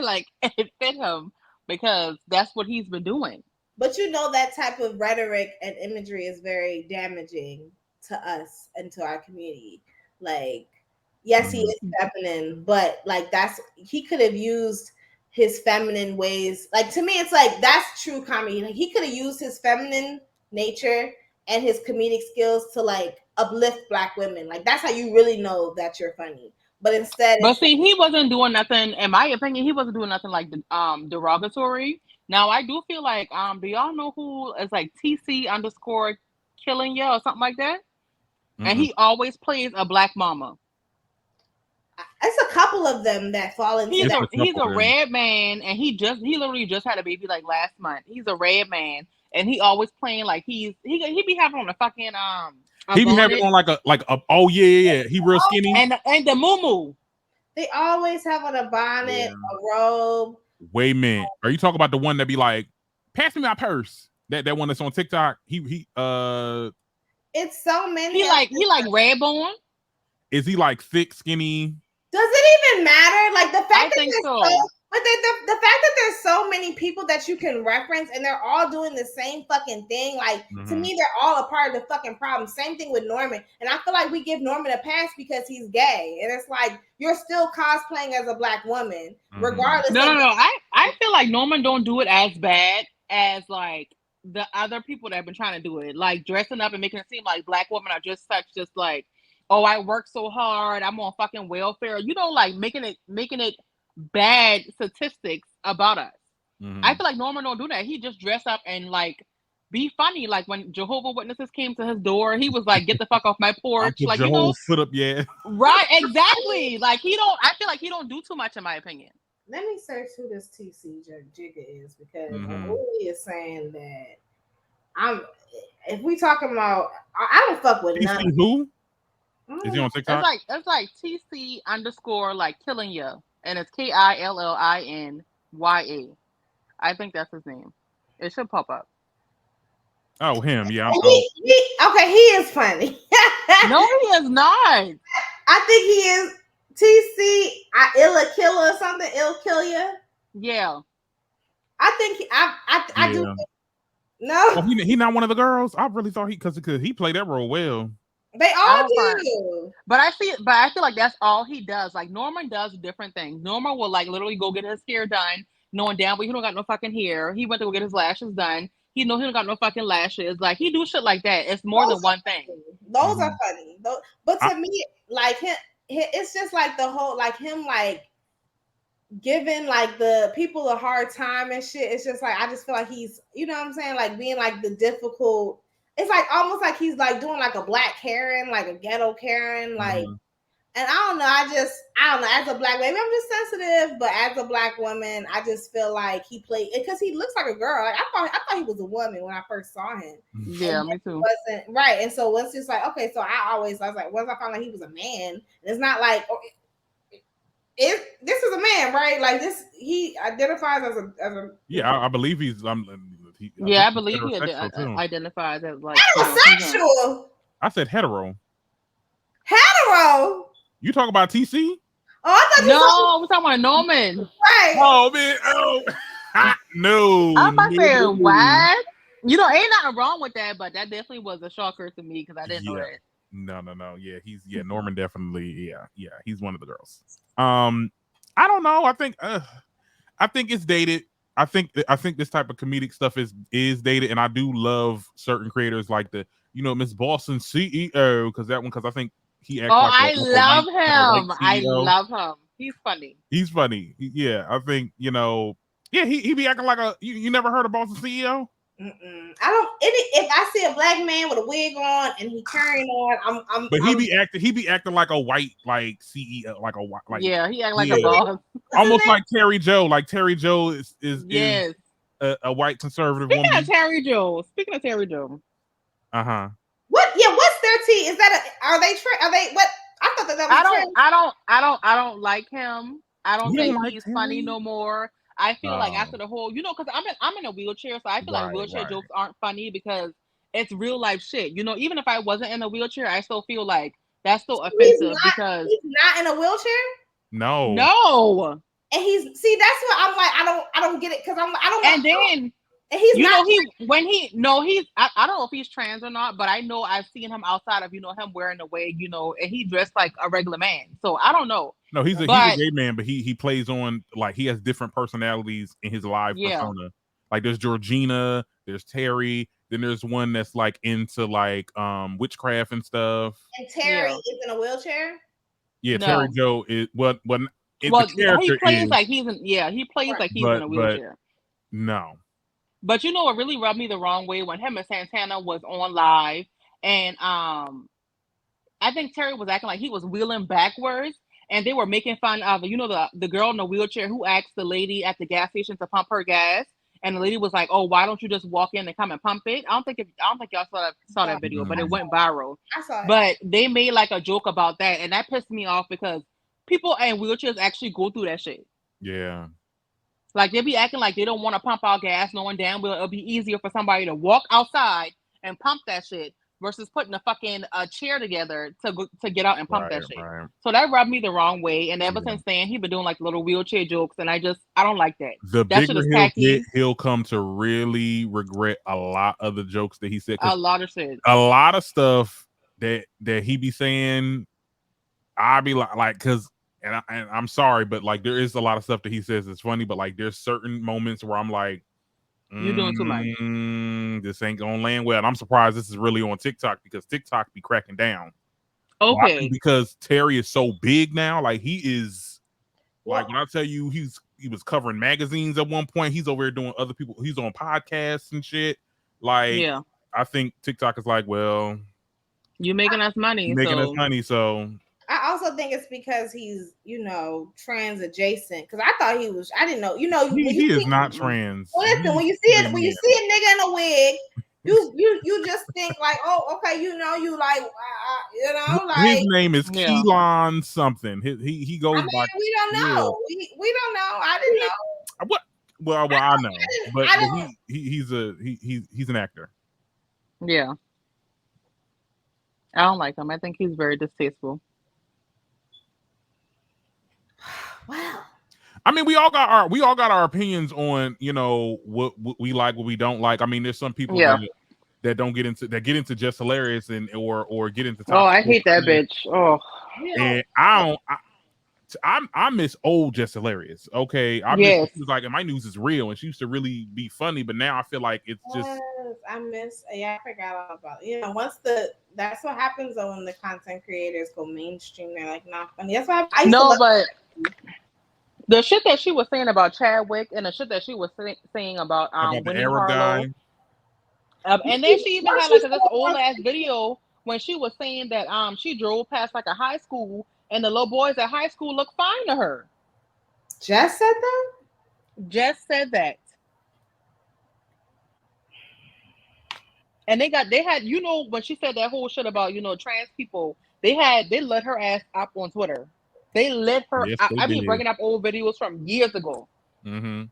like it fit him because that's what he's been doing. but that type of rhetoric and imagery is very damaging to us and to our community. Like, yes, he is feminine, but like he could have used his feminine ways. Like, to me, it's like that's true comedy. Like, he could have used his feminine nature and his comedic skills to like uplift black women. Like, that's how you really know that you're funny. But instead, but see, he wasn't doing nothing. In my opinion, he wasn't doing nothing like derogatory. Now, I do feel like do y'all know who is like TC_ killing you or something like that? Mm-hmm. And he always plays a black mama. It's a couple of them that fall into that. He's a red man, and he literally just had a baby like last month. He's a red man, and he always playing like he be having on a fucking he be having on like a oh yeah. He real skinny. And the muumuu. They always have on a bonnet, a robe. Wait a minute. Are you talking about the one that be like, pass me my purse? That one that's on TikTok. He It's so many. He like Redbone. Is he like thick, skinny? Does it even matter? Like the fact but the fact that there's so many people that you can reference and they're all doing the same fucking thing. Like to me, they're all a part of the fucking problem. Same thing with Norman. And I feel like we give Norman a pass because he's gay. And it's like you're still cosplaying as a black woman, regardless. No. I feel like Norman don't do it as bad as like the other people that have been trying to do it, like dressing up and making it seem like black women are just like, oh, I work so hard, I'm on fucking welfare. Like making it bad statistics about us. I feel like Norman don't do that. He just dress up and like be funny. Like when Jehovah's Witnesses came to his door, he was like, "Get the fuck off my porch!" Like foot up, yeah. Right, exactly. Like I feel like he don't do too much, in my opinion. Let me search who this TC Jigga is because Willie is saying that if we talking about, I don't fuck with none. Who? Is he on TikTok? It's like TC_ like killing you, and it's KILLINYA. I think that's his name. It should pop up. Oh, him, yeah. He is funny. No, he is not. I think he is. TC, Illa Killer or something. Ill Kill Ya. Yeah. I think I do. No, he not one of the girls. I really thought because he played that role well. They I all don't find. do. But I feel like that's all he does. Like Norman does different things. Norman will like literally go get his hair done, knowing damn well he don't got no fucking hair. He went to go get his lashes done. He know he don't got no fucking lashes. Like he do shit like that. It's more Those than one thing. Those are funny. But to me, like him, it's just like the whole like him like giving like the people a hard time and shit. It's just like I just feel like he's, you know what I'm saying, like being like the difficult. It's like almost like he's like doing like a black Karen, like a ghetto Karen, like. And I don't know. I don't know. As a black, maybe I'm just sensitive, but as a black woman, I just feel like he played because he looks like a girl. Like, I thought he was a woman when I first saw him. Yeah, me too. Wasn't right, and so it's just like okay. So I was like, once I found out he was a man, it's not like this is a man, right? Like this, he identifies as a yeah. I believe he's. I believe he identifies as like heterosexual. I said hetero. Hetero. You talk about TC? Oh, I thought no, we're talking about Norman. Right. Oh man. Oh no. I'm about saying what? You know, ain't nothing wrong with that, but that definitely was a shocker to me because I didn't know that. No. Yeah, Norman definitely. Yeah. He's one of the girls. I don't know. I think it's dated. I think this type of comedic stuff is dated, and I do love certain creators like the Miss Boston CEO because I think he acts I love him. I love him. He's funny. Yeah, I think he be acting like a you never heard of Boston CEO? I don't. If I see a black man with a wig on and he carrying on, But he be acting like a white CEO, like a white he act like a boss, almost like Terry Joe. Like Terry Joe is a white conservative Speaking woman. of Terry Joe. What? Yeah, what's their tea? Is that are they what? I thought that was I don't like him. I don't think he's funny no more. I feel like after the whole, because I'm in a wheelchair, so I feel like wheelchair jokes aren't funny because it's real life shit. Even if I wasn't in a wheelchair, I still feel like that's so offensive because he's not in a wheelchair. No. And that's what I'm like. I don't get it because I don't. And then. And he's not. I don't know if he's trans or not, but I know I've seen him outside of him wearing a wig, and he dressed like a regular man. So I don't know. No, he's a gay man, but he plays on like he has different personalities in his live persona. Like there's Georgina, there's Terry, then there's one that's like into like witchcraft and stuff. And Terry is in a wheelchair. Yeah, no. Terry Joe is he plays like he's in a wheelchair. No. But what really rubbed me the wrong way when him and Santana was on live, and I think Terry was acting like he was wheeling backwards, and they were making fun of the girl in the wheelchair who asked the lady at the gas station to pump her gas, and the lady was like, "Oh, why don't you just walk in and come and pump it?" I don't think y'all saw that video, but it went viral. I saw it. But they made like a joke about that, and that pissed me off because people in wheelchairs actually go through that shit. Yeah. Like they be acting like they don't want to pump out gas, knowing damn well it'll be easier for somebody to walk outside and pump that shit versus putting a fucking chair together to get out and pump that shit. Right. So that rubbed me the wrong way. And ever since then, he been doing like little wheelchair jokes, and I don't like that. The bigger he'll come to really regret a lot of the jokes that he said. A lot of shit. A lot of stuff that he be saying, I be like, because. And I'm sorry, but like there is a lot of stuff that he says is funny, but like there's certain moments where I'm like, you're doing too much. This ain't gonna land well. And I'm surprised this is really on TikTok because TikTok be cracking down. Okay. Because Terry is so big now. Like he is like when I tell you he was covering magazines at one point, he's over here doing other people, he's on podcasts and shit. Like I think TikTok is like, well, you're making us money. So I also think it's because he's, trans adjacent. Because I thought he was. I didn't know. He is not trans. Well, listen, when you see a nigga in a wig, you just think like, oh, okay, you like, like his name is Keelan something. He goes by. We don't know. We don't know. I didn't know. What? Well, I know, but he's an actor. Yeah, I don't like him. I think he's very distasteful. Wow. I mean, we all got our opinions on, what we like, what we don't like. I mean, there's some people that that get into Just Hilarious or get into Oh, I toxic. hate that bitch. Oh, And I miss old Just Hilarious. Okay, I miss. yes. She was like, and my news is real, and she used to really be funny. But now I feel like it's just. Yes, I miss. Yeah, I forgot all about it. That's what happens though when the content creators go mainstream. They're like not funny. That's why I used to No, love. but the shit that she was saying about Chadwick and the shit that she was saying about About the Winnie Arab Harlow, guy. and then she even had like this old ass video when she was saying that she drove past like a high school and the little boys at high school look fine to her. Jess said that. Jess said that. And they had, when she said that whole shit about, trans people, they let her ass up on Twitter. They let her. Yes, they I be did. bringing up old videos from years ago. Mm-hmm.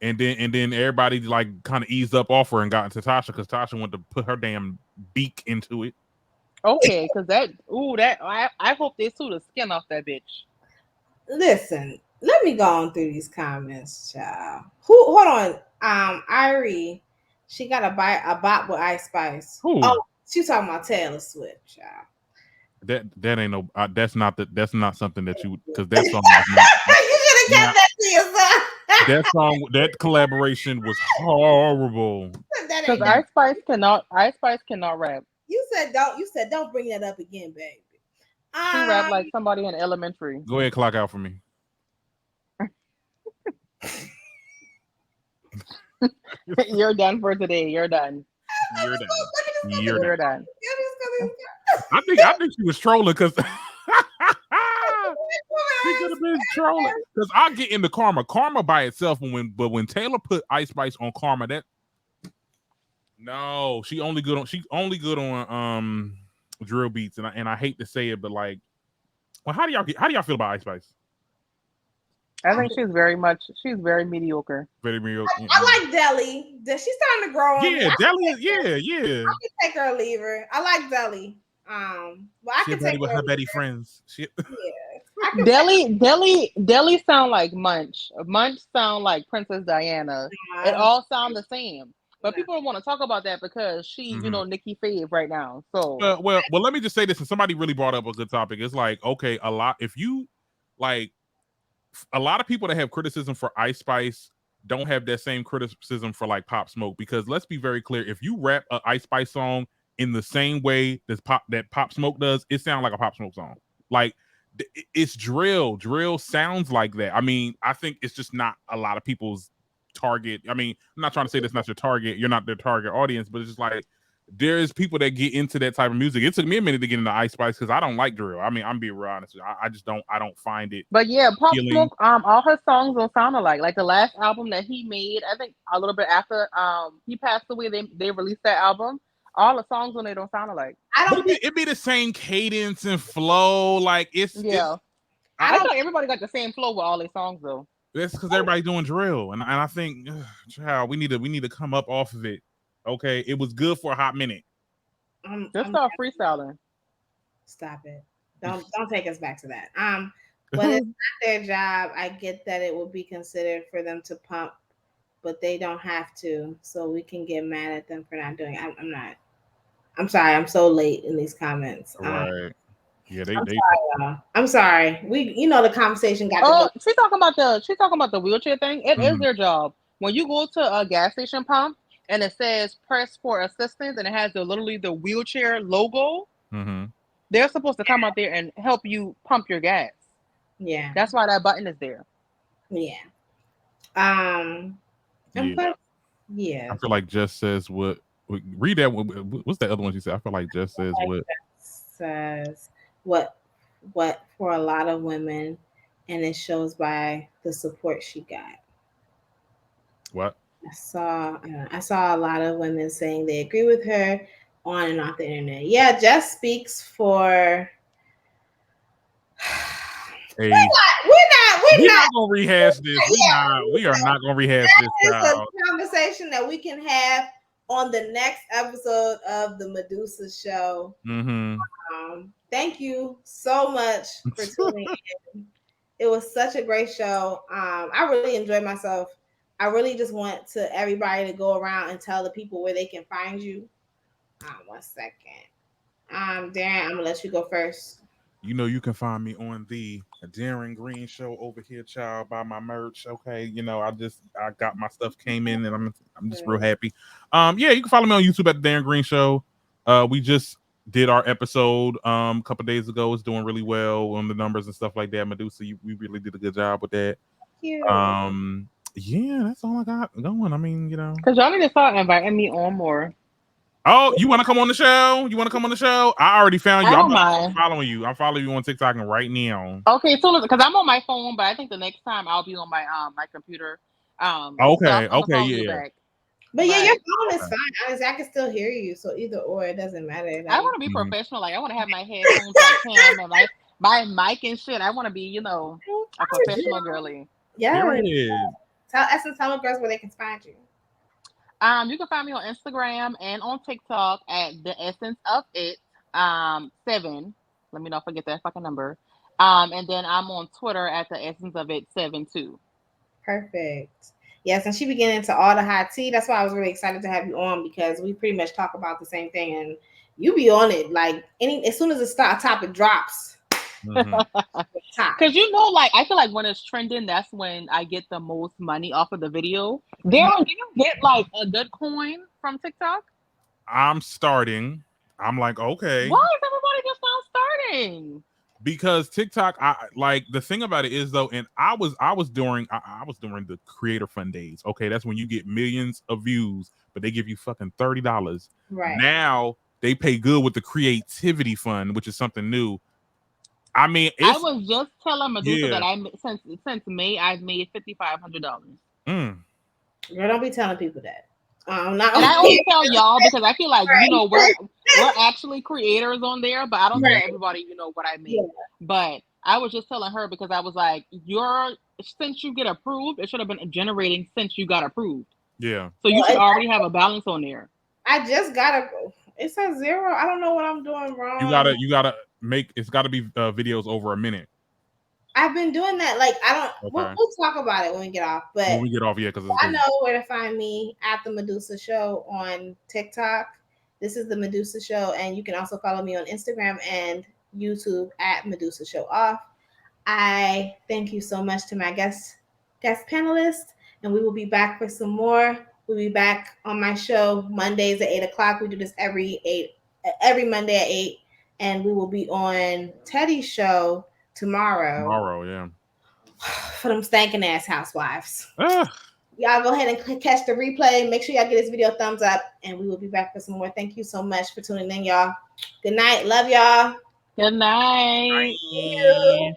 And then everybody like kind of eased up off her and got into Tasha because Tasha wanted to put her damn beak into it. Okay, because I hope they sue the skin off that bitch. Listen, let me go on through these comments, child. Hold on. Irie, she got a bot with Ice Spice. Who? Oh, she's talking about Taylor Swift, child. That ain't no. That's not something that you, because that song was not. You should have kept that to yourself. That song, that collaboration was horrible. Because Ice Spice cannot rap. You said don't bring that up again, baby. She rap like somebody in elementary. Go ahead, clock out for me. You're done for today. You're done. You're done. I think she was trolling because she could have been trolling. Because I'll get into Karma by itself, but when Taylor put Ice Spice on Karma, she only good on drill beats, and I hate to say it, but like, well, how do y'all feel about Ice Spice? I think she's very mediocre. Very mediocre. I like Deli. She's starting to grow on. Yeah, Deli. Yeah. I can take her or leave her. I like Deli. Well, I can take with her Betty friends. Yeah. Deli sound like Munch. Munch sound like Princess Diana. It all sound the same. But people don't want to talk about that because she's, Nikki Fave right now. So well, let me just say this, and somebody really brought up a good topic. It's like, okay, a lot of people that have criticism for Ice Spice don't have that same criticism for like Pop Smoke, because let's be very clear, if you rap an Ice Spice song in the same way that Pop Smoke does, it sounds like a Pop Smoke song. Like, it's drill. Drill sounds like that. I mean, I think it's just not a lot of people's target. I mean, I'm not trying to say that's not your target. You're not their target audience, but it's just like, there's people that get into that type of music. It took me a minute to get into Ice Spice because I don't like drill. I mean, I'm being real honest. I just don't find it. But yeah, Pop Smoke, all her songs don't sound alike. Like the last album that he made, I think a little bit after he passed away, they released that album. All the songs on it don't sound alike. It'd be the same cadence and flow. Like I thought everybody got the same flow with all their songs though. That's because everybody's doing drill, and I think, child, we need to come up off of it. Okay, it was good for a hot minute. Just start freestyling. Stop it! Don't take us back to that. When it's not their job, I get that it would be considered for them to pump, but they don't have to. So we can get mad at them for not doing it. I'm not. I'm sorry. I'm so late in these comments. Right. Yeah, I'm sorry. The conversation got. Oh, she's talking about the wheelchair thing. It is their job. When you go to a gas station pump and it says press for assistance and it has literally the wheelchair logo, they're supposed to come out there and help you pump your gas. Yeah, that's why that button is there. Yeah. I feel like Just Says What. Read that. What's the other one she said? I feel like Just Says What. Says what for a lot of women, and it shows by the support she got. What? I saw a lot of women saying they agree with her on and off the internet. Yeah, Jess speaks for. Hey, we're not gonna rehash this. We are not gonna rehash this. It's a conversation that we can have on the next episode of the Medusa show. Thank you so much for tuning in. It was such a great show. I really enjoyed myself. I really just want everybody to go around and tell the people where they can find you. 1 second. Darren, I'm gonna let you go first. You know, you can find me on the Darren Green Show over here, child. Buy my merch, okay? You know, I got my stuff came in, and I'm just real happy. Yeah, you can follow me on YouTube at the Darren Green Show. We just did our episode a couple days ago. It's doing really well on the numbers and stuff like that. Medusa, we really did a good job with that. Yeah, that's all I got going. I mean, you know, because y'all need to start inviting me on more. Oh, you want to come on the show? You want to come on the show? I already found you. I don't I'm mind. following you. I'm following you on TikTok right now. Okay, so because I'm on my phone, but I think the next time I'll be on my my computer. Okay, so I'm okay, you yeah. back. But yeah, your phone is fine. Honestly, I can still hear you. So either or, it doesn't matter. Like, I want to be professional. Like I want to have my headphones like him and like my mic and shit. I want to be, you know, a professional girly. Yeah. Period. Tell Essence, tell the girls where they can find you. You can find me on Instagram and on TikTok at the Essence of It 7. Let me not forget that fucking number. And then I'm on Twitter at the Essence of It 7 too. Perfect. Yes, and she be getting into all the hot tea. That's why I was really excited to have you on because we pretty much talk about the same thing, and you be on it like as soon as the topic drops. Because you know, like I feel like when it's trending, that's when I get the most money off of the video. Darren, do you get like a good coin from TikTok? I'm starting. I'm like, okay. Why is everybody just now starting? Because TikTok, I like the thing about it is though, and I was during the creator fund days. Okay, that's when you get millions of views, but they give you fucking $30. Right now, they pay good with the creativity fund, which is something new. I mean, I was just telling Medusa that since May I've made $5,500. Girl, don't be telling people that. And I only tell y'all because I feel like you know we're actually creators on there, but I don't tell everybody you know what I made. Yeah. But I was just telling her because I was like, since you get approved, it should have been generating since you got approved. Yeah. So you should already have a balance on there. I just got it says 0. I don't know what I'm doing wrong. You gotta make it's got to be videos over a minute. I've been doing that. Like I don't. Okay. We'll talk about it when we get off. But when we get off, yeah, because I know where to find me at the Medusa Show on TikTok. This is the Medusa Show, and you can also follow me on Instagram and YouTube at Medusa Show Off. I thank you so much to my guest panelists, and we will be back for some more. We'll be back on my show Mondays at 8:00. We do this every Monday at 8, and we will be on Teddy's show tomorrow, yeah. For them stinking ass housewives. Y'all go ahead and catch the replay. Make sure y'all get this video a thumbs up, and we will be back for some more. Thank you so much for tuning in, y'all. Good night. Love y'all. Good night. Thank you.